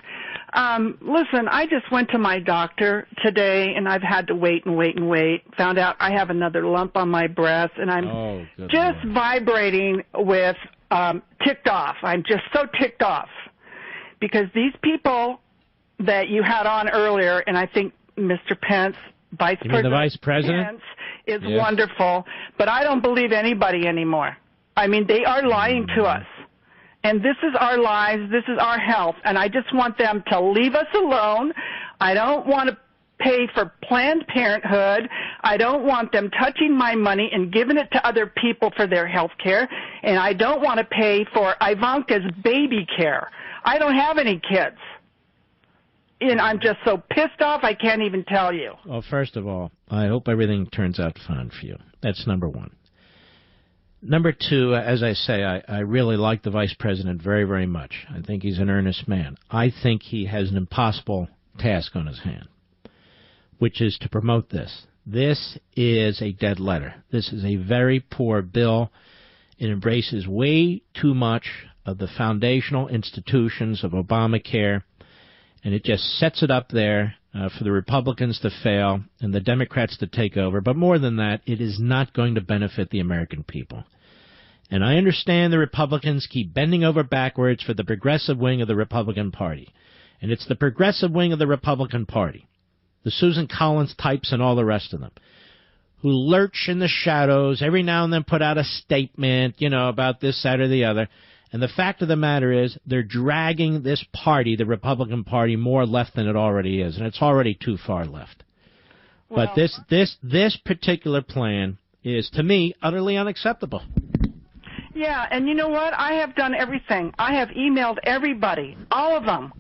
Listen, I just went to my doctor today, and I've had to wait and wait and wait. Found out I have another lump on my breast, and I'm just vibrating with ticked off. I'm just so ticked off because these people that you had on earlier, and I think Mr. Pence, Vice President, the Vice President Pence is wonderful, but I don't believe anybody anymore. I mean, they are lying to us. And this is our lives, this is our health, and I just want them to leave us alone. I don't want to pay for Planned Parenthood. I don't want them touching my money and giving it to other people for their health care, and I don't want to pay for Ivanka's baby care. I don't have any kids. And I'm just so pissed off, I can't even tell you. Well, first of all, I hope everything turns out fine for you. That's number one. Number two, as I say, I really like the Vice President very, very much. I think he's an earnest man. I think he has an impossible task on his hand, which is to promote this. This is a dead letter. This is a very poor bill. It embraces way too much of the foundational institutions of Obamacare, and it just sets it up there for the Republicans to fail and the Democrats to take over. But more than that, it is not going to benefit the American people. And I understand the Republicans keep bending over backwards for the progressive wing of the Republican Party. And it's the progressive wing of the Republican Party, the Susan Collins types and all the rest of them, who lurch in the shadows, every now and then put out a statement, about this, that, or the other. And the fact of the matter is they're dragging this party, the Republican Party, more left than it already is, and it's already too far left. Well, but this particular plan is, to me, utterly unacceptable. Yeah, and you know what? I have done everything. I have emailed everybody, all of them,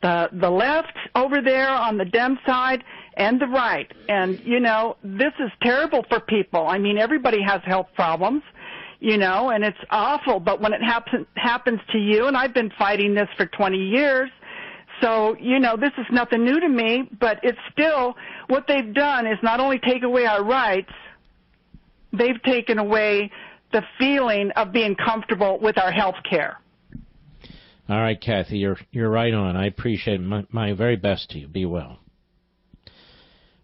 the left over there on the Dem side and the right. And, this is terrible for people. I mean, everybody has health problems, and it's awful. But when it happens to you, and I've been fighting this for 20 years, so, this is nothing new to me, but it's still, what they've done is not only take away our rights, they've taken away the feeling of being comfortable with our health care. All right, Kathy, you're right on. I appreciate it. My very best to you. Be well.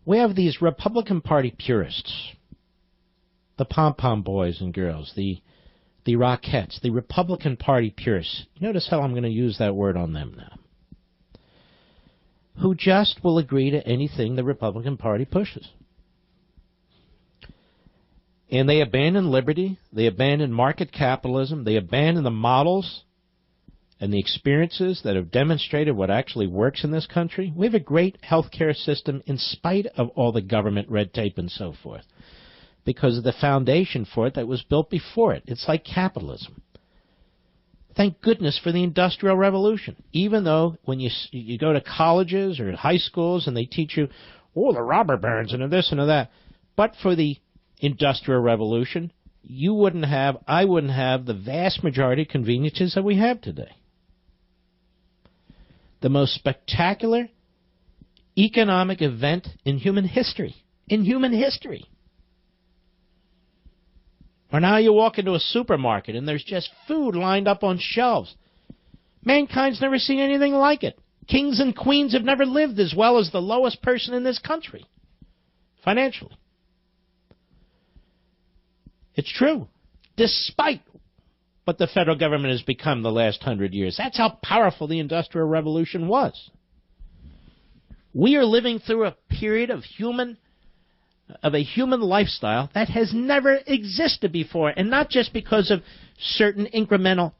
We have these Republican Party purists, the pom-pom boys and girls, the Rockettes, the Republican Party purists. Notice how I'm going to use that word on them now, who just will agree to anything the Republican Party pushes. And they abandon liberty, they abandon market capitalism, they abandon the models and the experiences that have demonstrated what actually works in this country. We have a great health care system in spite of all the government red tape and so forth, because of the foundation for it that was built before it. It's like capitalism. Thank goodness for the Industrial Revolution, even though when you go to colleges or high schools and they teach you, the robber barons and this and that, but for the Industrial Revolution, I wouldn't have the vast majority of conveniences that we have today. The most spectacular economic event in human history. Or now you walk into a supermarket and there's just food lined up on shelves. Mankind's never seen anything like it. Kings and queens have never lived as well as the lowest person in this country, financially. It's true, despite what the federal government has become the last 100 years. That's how powerful the Industrial Revolution was. We are living through a period of a human lifestyle that has never existed before, and not just because of certain incremental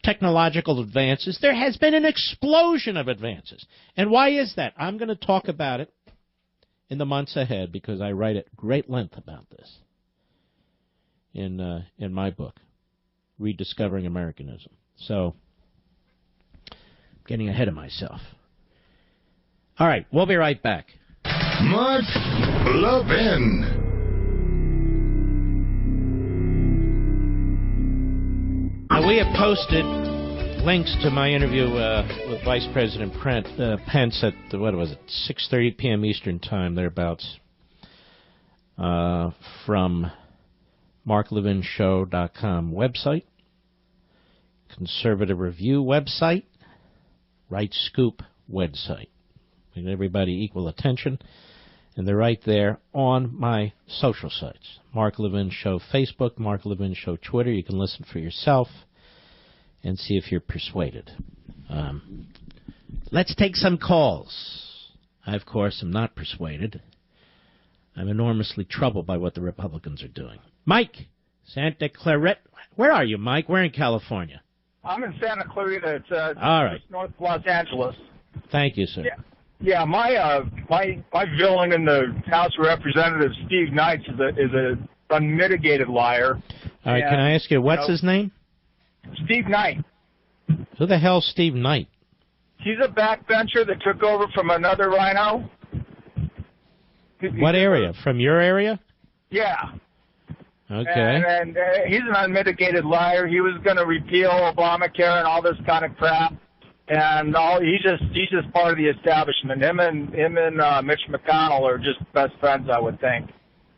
technological advances. There has been an explosion of advances. And why is that? I'm going to talk about it in the months ahead because I write at great length about this in my book, Rediscovering Americanism. So, getting ahead of myself. All right, we'll be right back. Mark Levin. Now, we have posted links to my interview with Vice President Pence at, 6:30 p.m. Eastern Time, thereabouts, from MarkLevinShow.com website, Conservative Review website, Right Scoop website. We give everybody equal attention, and they're right there on my social sites. Mark Levin Show Facebook, Mark Levin Show Twitter. You can listen for yourself and see if you're persuaded. Let's take some calls. I, of course, am not persuaded. I'm enormously troubled by what the Republicans are doing. Mike, Santa Clarita. Where are you, Mike? We're in California. I'm in Santa Clarita. It's all right. North Los Angeles. Thank you, sir. Yeah. My villain in the House of Representatives, Steve Knight, is a unmitigated liar. All right. Can I ask you what's his name? Steve Knight. Who the hell's Steve Knight? He's a backbencher that took over from another rhino. What area? From your area? Yeah. Okay. And he's an unmitigated liar. He was going to repeal Obamacare and all this kind of crap. And he's just part of the establishment. Him and Mitch McConnell are just best friends, I would think.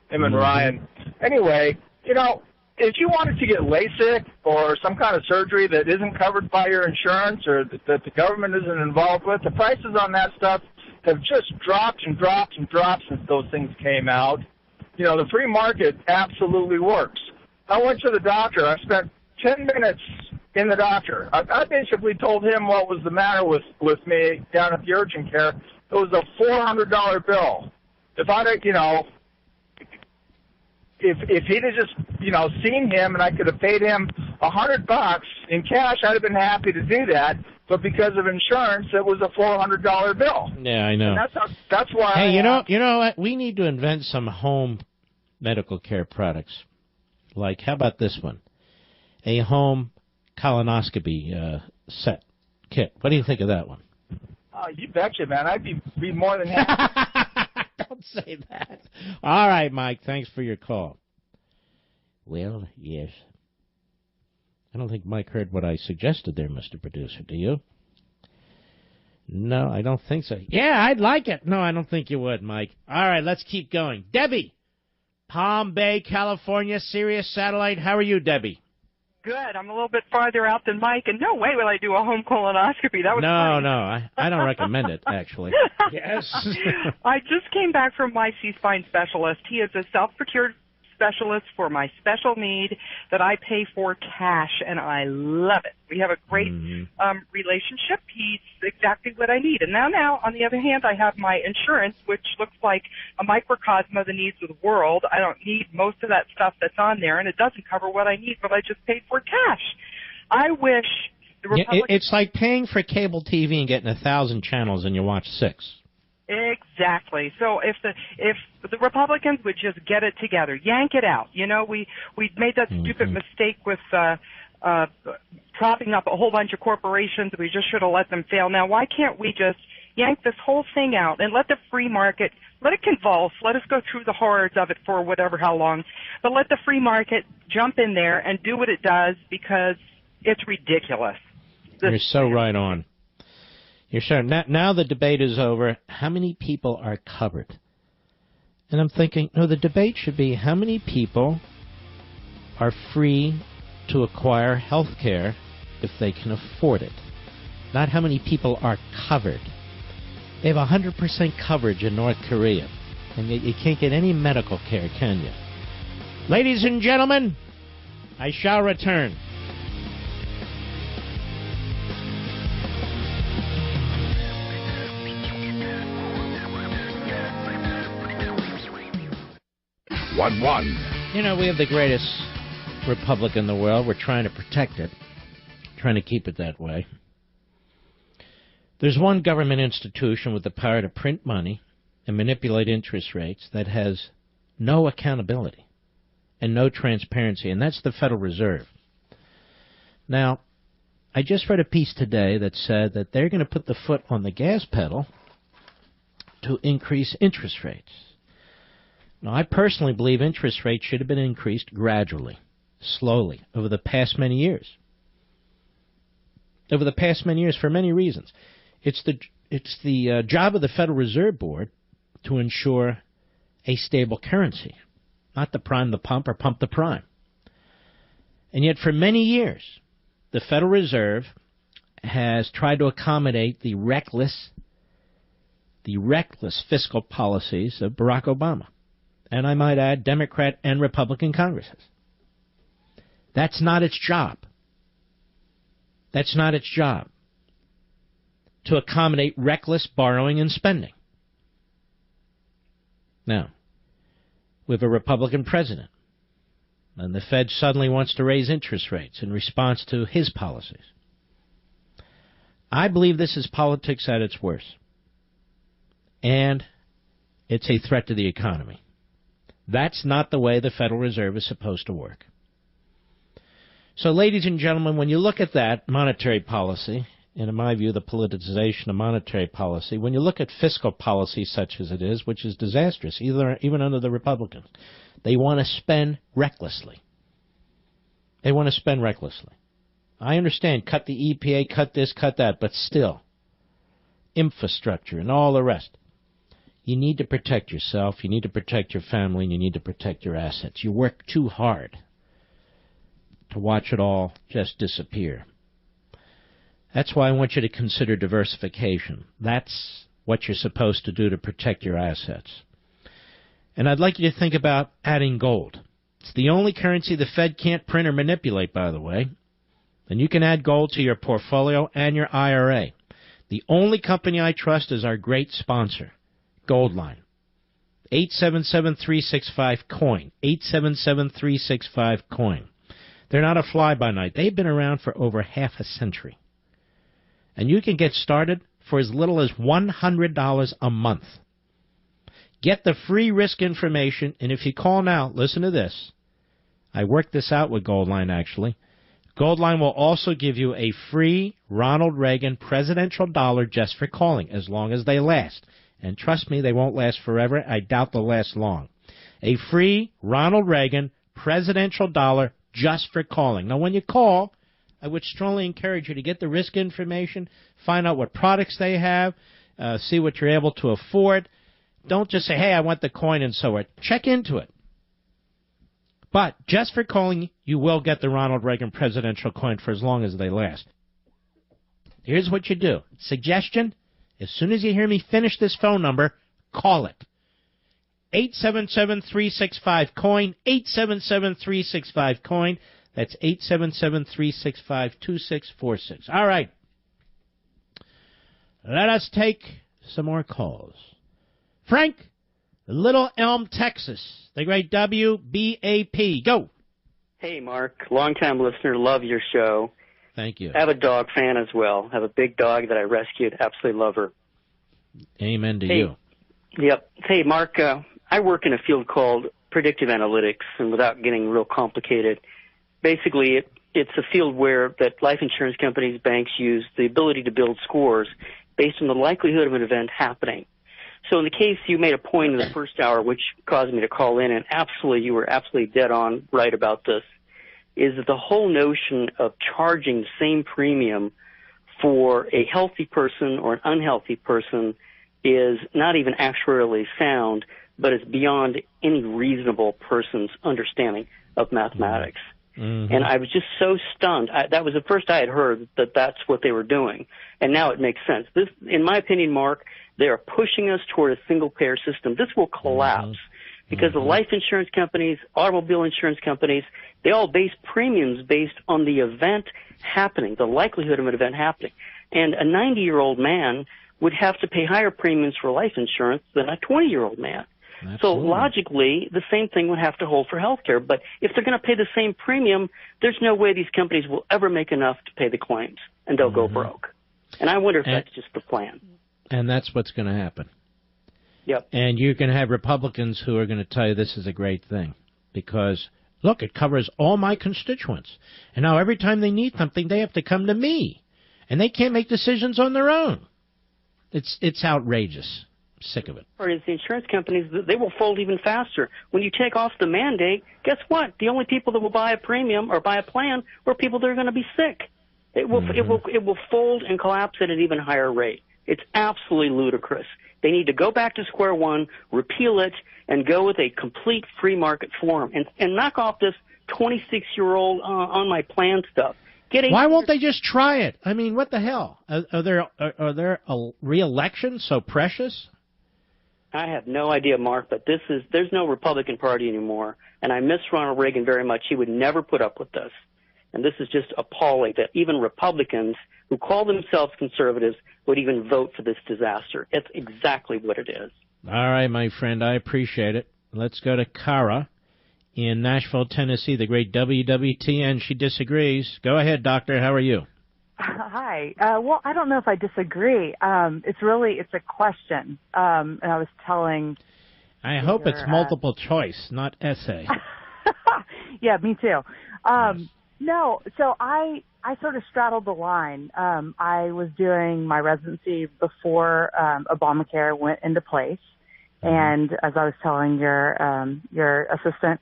Him and Ryan. Anyway, if you wanted to get LASIK or some kind of surgery that isn't covered by your insurance or that the government isn't involved with, the prices on that stuff have just dropped and dropped and dropped since those things came out. The free market absolutely works. I went to the doctor. I spent 10 minutes in the doctor. I basically told him what was the matter with me down at the urgent care. It was a $400 bill. If I'd if he'd have just seen him and I could have paid him $100 in cash, I'd have been happy to do that. But because of insurance, it was a $400 bill. Yeah, I know. And that's why. Hey, you know what? We need to invent some home medical care products. Like, how about this one? A home colonoscopy set kit. What do you think of that one? Oh, you betcha, man. I'd be more than happy. Don't say that. All right, Mike. Thanks for your call. Well, yes. I don't think Mike heard what I suggested there, Mr. Producer. Do you? No, I don't think so. Yeah, I'd like it. No, I don't think you would, Mike. All right, let's keep going. Debbie, Palm Bay, California, Sirius Satellite. How are you, Debbie? Good. I'm a little bit farther out than Mike, and no way will I do a home colonoscopy. That was funny. No, I don't recommend it, actually. Yes. I just came back from my C-spine specialist. He is a self-procured specialist for my special need that I pay for cash, and I love it. We have a great relationship. He's exactly what I need. And now, on the other hand, I have my insurance, which looks like a microcosm of the needs of the world. I don't need most of that stuff that's on there, and it doesn't cover what I need, but I just paid for cash. I wish the Republicans... It's like paying for cable TV and getting 1,000 channels and you watch 6. Exactly. So if the Republicans would just get it together, yank it out. We made that stupid mistake with propping up a whole bunch of corporations. We just should have let them fail. Now, why can't we just yank this whole thing out and let the free market, let it convulse, let us go through the horrors of it for how long, but let the free market jump in there and do what it does, because it's ridiculous. You're so right on. You're sure. Now the debate is over. How many people are covered? And I'm thinking, no, the debate should be how many people are free to acquire health care if they can afford it. Not how many people are covered. They have 100% coverage in North Korea. And yet you can't get any medical care, can you? Ladies and gentlemen, I shall return. One. We have the greatest republic in the world. We're trying to protect it, trying to keep it that way. There's one government institution with the power to print money and manipulate interest rates that has no accountability and no transparency, and that's the Federal Reserve. Now, I just read a piece today that said that they're going to put the foot on the gas pedal to increase interest rates. Now, I personally believe interest rates should have been increased gradually, slowly, over the past many years. Over the past many years, for many reasons. It's the job of the Federal Reserve Board to ensure a stable currency, not to prime the pump or pump the prime. And yet, for many years, the Federal Reserve has tried to accommodate the reckless fiscal policies of Barack Obama. And I might add, Democrat and Republican Congresses. That's not its job. That's not its job, to accommodate reckless borrowing and spending. Now, we have a Republican president, and the Fed suddenly wants to raise interest rates in response to his policies. I believe this is politics at its worst, and it's a threat to the economy. That's not the way the Federal Reserve is supposed to work. So, ladies and gentlemen, when you look at that monetary policy and in my view, the politicization of monetary policy. When you look at fiscal policy such as it is, which is disastrous, even under the Republicans, they want to spend recklessly. They want to spend recklessly. I understand, cut the EPA, cut this, cut that, but still, infrastructure and all the rest. You need to protect yourself, you need to protect your family, and you need to protect your assets. You work too hard to watch it all just disappear. That's why I want you to consider diversification. That's what you're supposed to do to protect your assets. And I'd like you to think about adding gold. It's the only currency the Fed can't print or manipulate, by the way. And you can add gold to your portfolio and your IRA. The only company I trust is our great sponsor, Goldline. 877-365-COIN. 877-365-COIN. They're not a fly-by-night. They've been around for over half a century. And you can get started for as little as $100 a month. Get the free risk information, and if you call now, listen to this. I worked this out with Goldline, actually. Goldline will also give you a free Ronald Reagan presidential dollar just for calling, as long as they last. And trust me, they won't last forever. I doubt they'll last long. A free Ronald Reagan presidential dollar just for calling. Now, when you call, I would strongly encourage you to get the risk information, find out what products they have, see what you're able to afford. Don't just say, hey, I want the coin and so on. Check into it. But just for calling, you will get the Ronald Reagan presidential coin for as long as they last. Here's what you do. Suggestion, as soon as you hear me finish this phone number, call it. 877-365-COIN, 877-365-COIN. That's 877-365-2646. All right. Let us take some more calls. Frank, Little Elm, Texas. The great WBAP. Go. Hey, Mark. Long-time listener. Love your show. Thank you. Have a dog fan as well. Have a big dog that I rescued. Absolutely love her. Amen to you. Yep. Hey, Mark, I work in a field called predictive analytics, and without getting real complicated, basically it's a field where that life insurance companies, banks use the ability to build scores based on the likelihood of an event happening. So in the case you made a point in the first hour, which caused me to call in, and absolutely you were absolutely dead on right about this, is that the whole notion of charging the same premium for a healthy person or an unhealthy person is not even actuarially sound, but it's beyond any reasonable person's understanding of mathematics. Mm-hmm. And I was just so stunned. That was the first I had heard that that's what they were doing. And now it makes sense. This, in my opinion, Mark, they are pushing us toward a single-payer system. This will collapse because the life insurance companies, automobile insurance companies, they all base premiums based on the event happening, the likelihood of an event happening. And a 90-year-old man would have to pay higher premiums for life insurance than a 20-year-old man. Absolutely. So logically, the same thing would have to hold for health care. But if they're going to pay the same premium, there's no way these companies will ever make enough to pay the claims, and they'll go broke. And I wonder if that's just the plan. And that's what's going to happen. Yep. And you're going to have Republicans who are going to tell you this is a great thing because, look, it covers all my constituents. And now every time they need something, they have to come to me. And they can't make decisions on their own. It's outrageous. I'm sick of it. Or is the insurance companies, they will fold even faster. When you take off the mandate, guess what? The only people that will buy a premium or buy a plan are people that are going to be sick. It will fold and collapse at an even higher rate. It's absolutely ludicrous. They need to go back to square one, repeal it, and go with a complete free market form and knock off this 26-year-old on my plan stuff. Why won't they just try it? I mean, what the hell? Are there re-elections so precious? I have no idea, Mark, but there's no Republican Party anymore, and I miss Ronald Reagan very much. He would never put up with this. And this is just appalling that even Republicans who call themselves conservatives would even vote for this disaster. It's exactly what it is. All right, my friend, I appreciate it. Let's go to Cara in Nashville, Tennessee, the great WWTN. She disagrees. Go ahead, doctor. How are you? Hi. Well, I don't know if I disagree. It's a question. And I was telling... I hope it's multiple choice, not essay. Yeah, me too. No, so I sort of straddled the line. I was doing my residency before Obamacare went into place, and as I was telling your assistant,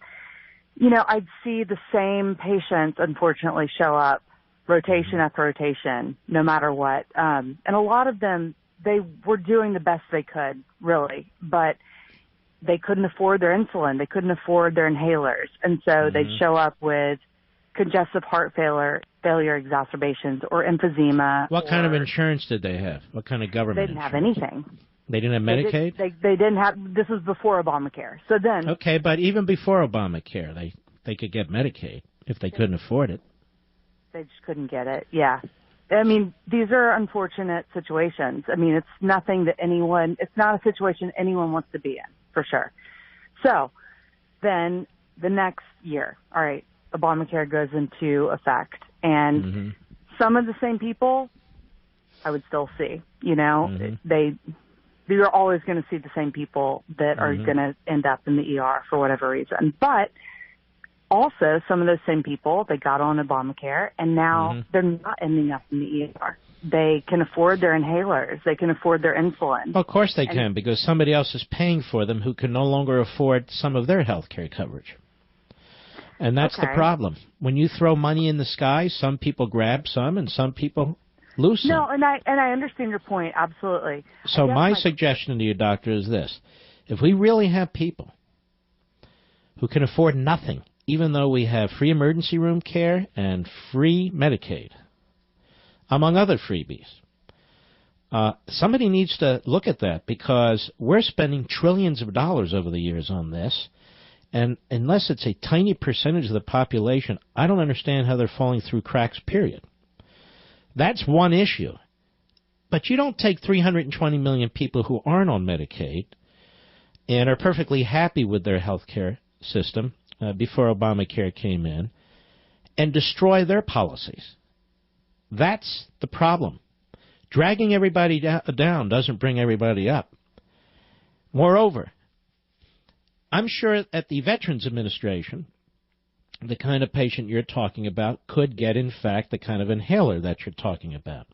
I'd see the same patients unfortunately show up rotation after rotation, no matter what. And a lot of them, they were doing the best they could, really, but they couldn't afford their insulin, they couldn't afford their inhalers, and so they'd show up with congestive heart failure exacerbations or emphysema. What kind of insurance did they have? What kind of government? They didn't insurance? have anything. They didn't have Medicaid? They didn't have. This was before Obamacare. So then. Okay, but even before Obamacare, they could get Medicaid if they couldn't afford it. They just couldn't get it. Yeah. I mean, these are unfortunate situations. I mean, it's nothing that it's not a situation anyone wants to be in, for sure. So then the next year, all right, Obamacare goes into effect, and some of the same people I would still see. You're always going to see the same people that are going to end up in the ER for whatever reason. But also, some of those same people, they got on Obamacare, and now they're not ending up in the ER. They can afford their inhalers. They can afford their insulin. Well, of course they can, because somebody else is paying for them who can no longer afford some of their health care coverage. And that's the problem. When you throw money in the sky, some people grab some and some people lose some. No, and I understand your point, absolutely. So my suggestion to you, doctor, is this. If we really have people who can afford nothing, even though we have free emergency room care and free Medicaid, among other freebies, somebody needs to look at that, because we're spending trillions of dollars over the years on this. And unless it's a tiny percentage of the population, I don't understand how they're falling through cracks, period. That's one issue. But you don't take 320 million people who aren't on Medicaid and are perfectly happy with their health care system before Obamacare came in and destroy their policies. That's the problem. Dragging everybody down doesn't bring everybody up. Moreover, I'm sure at the Veterans Administration, the kind of patient you're talking about could get, in fact, the kind of inhaler that you're talking about.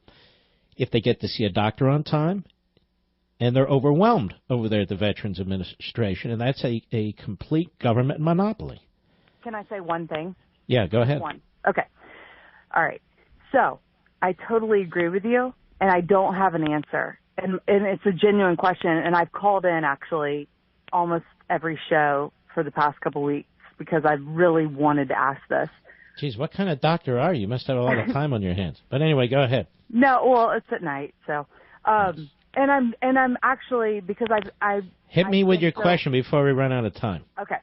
If they get to see a doctor on time, and they're overwhelmed over there at the Veterans Administration, and that's a complete government monopoly. Can I say one thing? Yeah, go ahead. One. Okay. All right. So I totally agree with you, and I don't have an answer. And it's a genuine question, and I've called in, actually, almost every show for the past couple of weeks because I really wanted to ask this. Geez, what kind of doctor are you? You must have a lot of time on your hands. But anyway, go ahead. No, well, it's at night, so and I'm actually, because I've hit me with your question before we run out of time. Okay.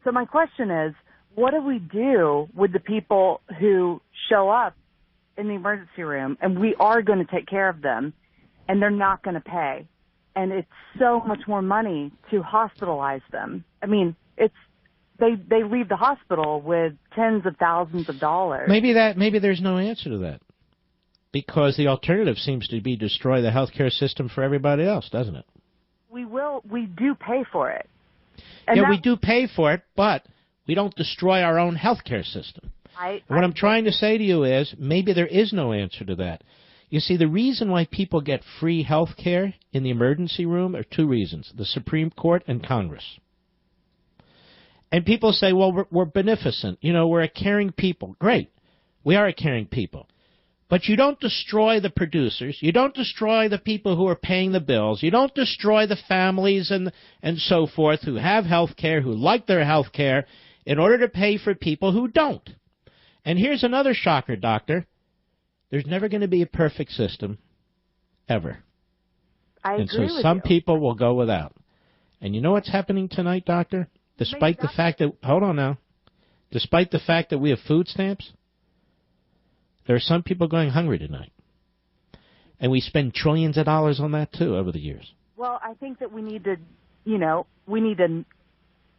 So my question is, what do we do with the people who show up in the emergency room and we are going to take care of them and they're not going to pay? And it's so much more money to hospitalize them. I mean, they leave the hospital with tens of thousands of dollars. Maybe there's no answer to that, because the alternative seems to be destroy the healthcare system for everybody else, doesn't it? We do pay for it. And we do pay for it, but we don't destroy our own healthcare system. What I'm trying to say to you is maybe there is no answer to that. You see, the reason why people get free health care in the emergency room are two reasons: the Supreme Court and Congress. And people say, well, we're beneficent. We're a caring people. Great. We are a caring people. But you don't destroy the producers. You don't destroy the people who are paying the bills. You don't destroy the families and so forth who have health care, who like their health care, in order to pay for people who don't. And here's another shocker, doctor. There's never going to be a perfect system, ever. I agree with you. And so some people will go without. And you know what's happening tonight, doctor? Despite the fact that, hold on now, despite the fact that we have food stamps, there are some people going hungry tonight. And we spend trillions of dollars on that, too, over the years. Well, I think that we need to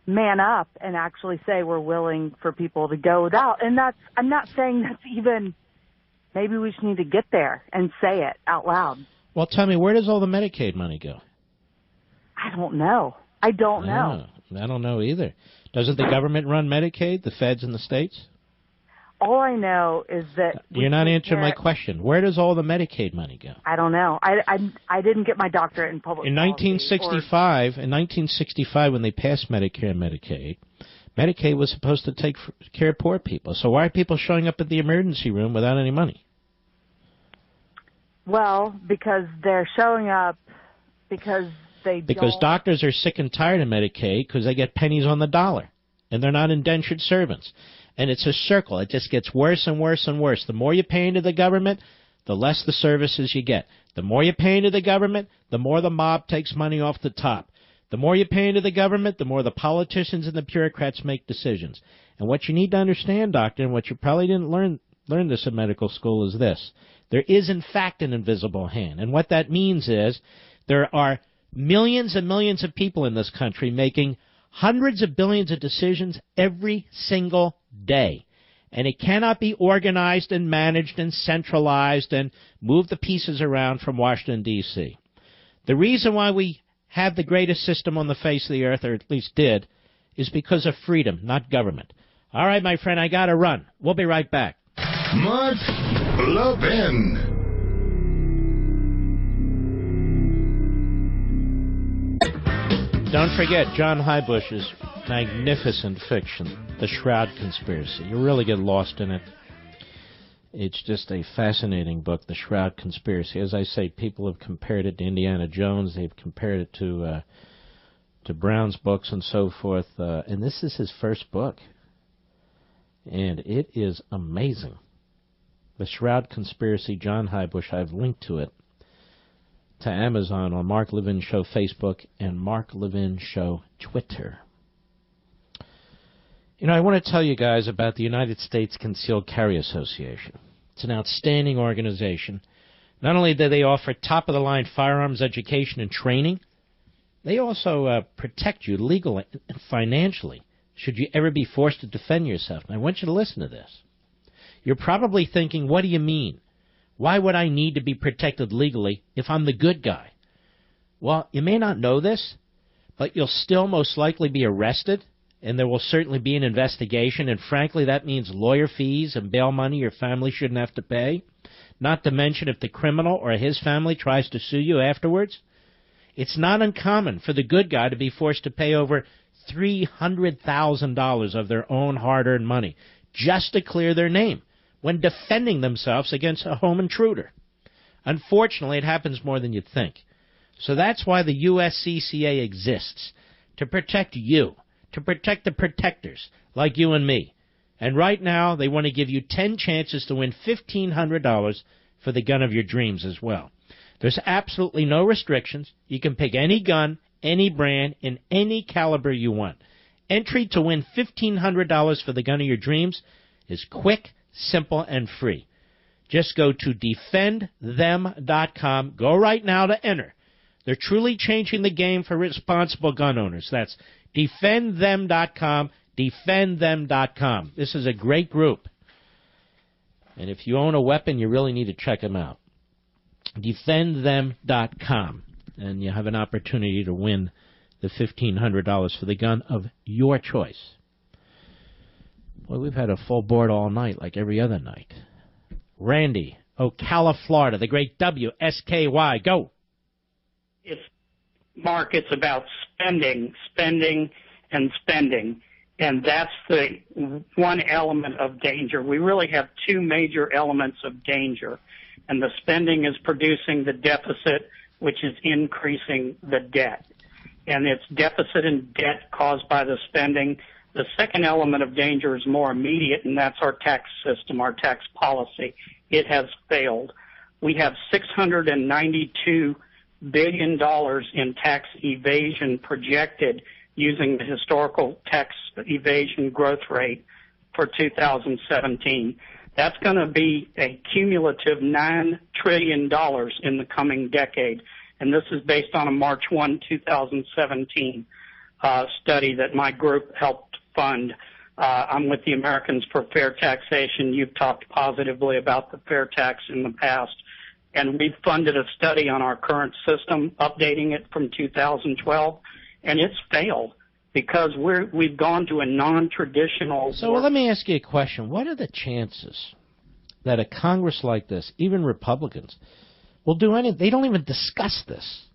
man up and actually say we're willing for people to go without. And I'm not saying that's even... Maybe we just need to get there and say it out loud. Well, tell me, where does all the Medicaid money go? I don't know. I don't know. I don't know either. Doesn't the government run Medicaid, the feds and the states? All I know is that you're not answering my question. Where does all the Medicaid money go? I don't know. I didn't get my doctorate in public In 1965, when they passed Medicare and Medicaid, Medicaid was supposed to take care of poor people. So why are people showing up at the emergency room without any money? Well, because they're showing up because doctors are sick and tired of Medicaid because they get pennies on the dollar, and they're not indentured servants. And it's a circle. It just gets worse and worse and worse. The more you pay into the government, the less the services you get. The more you pay into the government, the more the mob takes money off the top. The more you pay into the government, the more the politicians and the bureaucrats make decisions. And what you need to understand, Doctor, and what you probably didn't learn this in medical school is this. There is, in fact, an invisible hand. And what that means is there are millions and millions of people in this country making hundreds of billions of decisions every single day. And it cannot be organized and managed and centralized and move the pieces around from Washington, D.C. The reason why we have the greatest system on the face of the earth, or at least did, is because of freedom, not government. All right, my friend, I got to run. We'll be right back. Mark Levin. Don't forget John Highbush's magnificent fiction, The Shroud Conspiracy. You really get lost in it. It's just a fascinating book, The Shroud Conspiracy. As I say, people have compared it to Indiana Jones. They've compared it to Brown's books and so forth. And this is his first book. And it is amazing. The Shroud Conspiracy, John Highbush. I've linked to it to Amazon on Mark Levin Show Facebook and Mark Levin Show Twitter. You know, I want to tell you guys about the United States Concealed Carry Association. It's an outstanding organization. Not only do they offer top-of-the-line firearms education and training, they also protect you legally and financially should you ever be forced to defend yourself. And I want you to listen to this. You're probably thinking, what do you mean? Why would I need to be protected legally if I'm the good guy? Well, you may not know this, but you'll still most likely be arrested, and there will certainly be an investigation, and frankly, that means lawyer fees and bail money your family shouldn't have to pay, not to mention if the criminal or his family tries to sue you afterwards. It's not uncommon for the good guy to be forced to pay over $300,000 of their own hard-earned money just to clear their name when defending themselves against a home intruder. Unfortunately, it happens more than you'd think. So that's why the USCCA exists, to protect you, to protect the protectors like you and me. And right now, they want to give you 10 chances to win $1,500 for the gun of your dreams as well. There's absolutely no restrictions. You can pick any gun, any brand, in any caliber you want. Entry to win $1,500 for the gun of your dreams is quick, simple, and free. Just go to defendthem.com. Go right now to enter. They're truly changing the game for responsible gun owners. That's defendthem.com, defendthem.com. This is a great group. And if you own a weapon, you really need to check them out. Defendthem.com. And you have an opportunity to win the $1,500 for the gun of your choice. Well, we've had a full board all night, like every other night. Randy, Ocala, Florida, the great WSKY. Go. Mark, it's about spending, and spending. And that's the one element of danger. We really have two major elements of danger. And the spending is producing the deficit, which is increasing the debt. And it's deficit and debt caused by the spending. The second element of danger is more immediate, and that's our tax system, our tax policy. It has failed. We have $692 billion in tax evasion projected using the historical tax evasion growth rate for 2017. That's going to be a cumulative $9 trillion in the coming decade. And this is based on a March 1, 2017 study that my group helped fund. I'm with the Americans for Fair Taxation. You've talked positively about the fair tax in the past. And we've funded a study on our current system, updating it from 2012, and it's failed. because we've gone to a non-traditional. So let me ask you a question. What are the chances that a Congress like this, even Republicans, will do anything? They don't even discuss this.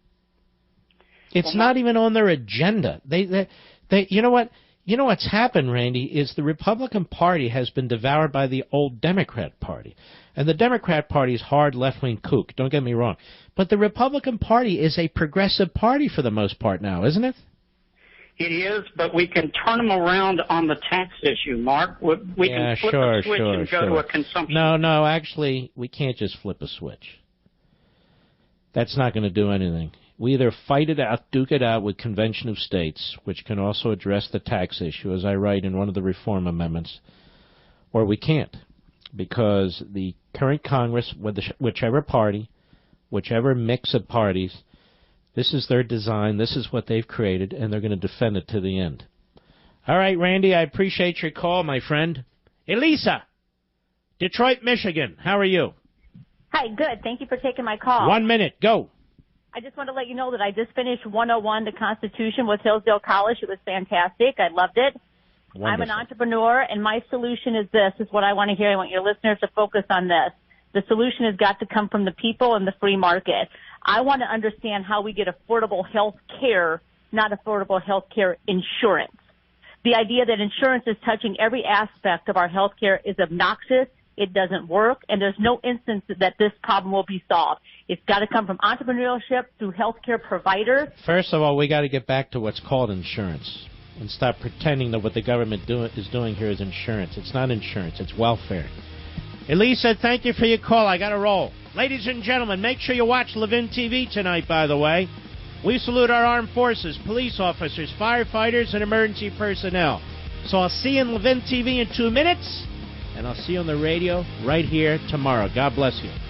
It's not even on their agenda. They you know what? You know what's happened, Randy, is the Republican Party has been devoured by the old Democrat Party. And the Democrat Party is hard left-wing kook, don't get me wrong. But the Republican Party is a progressive party for the most part now, isn't it? It is, but we can turn them around on the tax issue, Mark. We can flip a switch and go to a consumption. No, actually, we can't just flip a switch. That's not going to do anything. We either fight it out, duke it out with Convention of States, which can also address the tax issue, as I write in one of the reform amendments, or we can't, because the current Congress, whichever party, whichever mix of parties, this is their design, this is what they've created, and they're going to defend it to the end. All right, Randy, I appreciate your call, my friend. Elisa, Detroit, Michigan, how are you? Hi, good. Thank you for taking my call. 1 minute, go. I just want to let you know that I just finished 101 the Constitution with Hillsdale College. It was fantastic. I loved it. Wonderful. I'm an entrepreneur, and my solution is this. This is what I want to hear. I want your listeners to focus on this. The solution has got to come from the people and the free market. I want to understand how we get affordable health care, not affordable health care insurance. The idea that insurance is touching every aspect of our health care is obnoxious. It doesn't work, and there's no instance that this problem will be solved. It's got to come from entrepreneurship through healthcare providers. First of all, we got to get back to what's called insurance and stop pretending that what the government is doing here is insurance. It's not insurance. It's welfare. Elisa, thank you for your call. I got to roll. Ladies and gentlemen, make sure you watch Levin TV tonight, by the way. We salute our armed forces, police officers, firefighters, and emergency personnel. So I'll see you in Levin TV in 2 minutes. And I'll see you on the radio right here tomorrow. God bless you.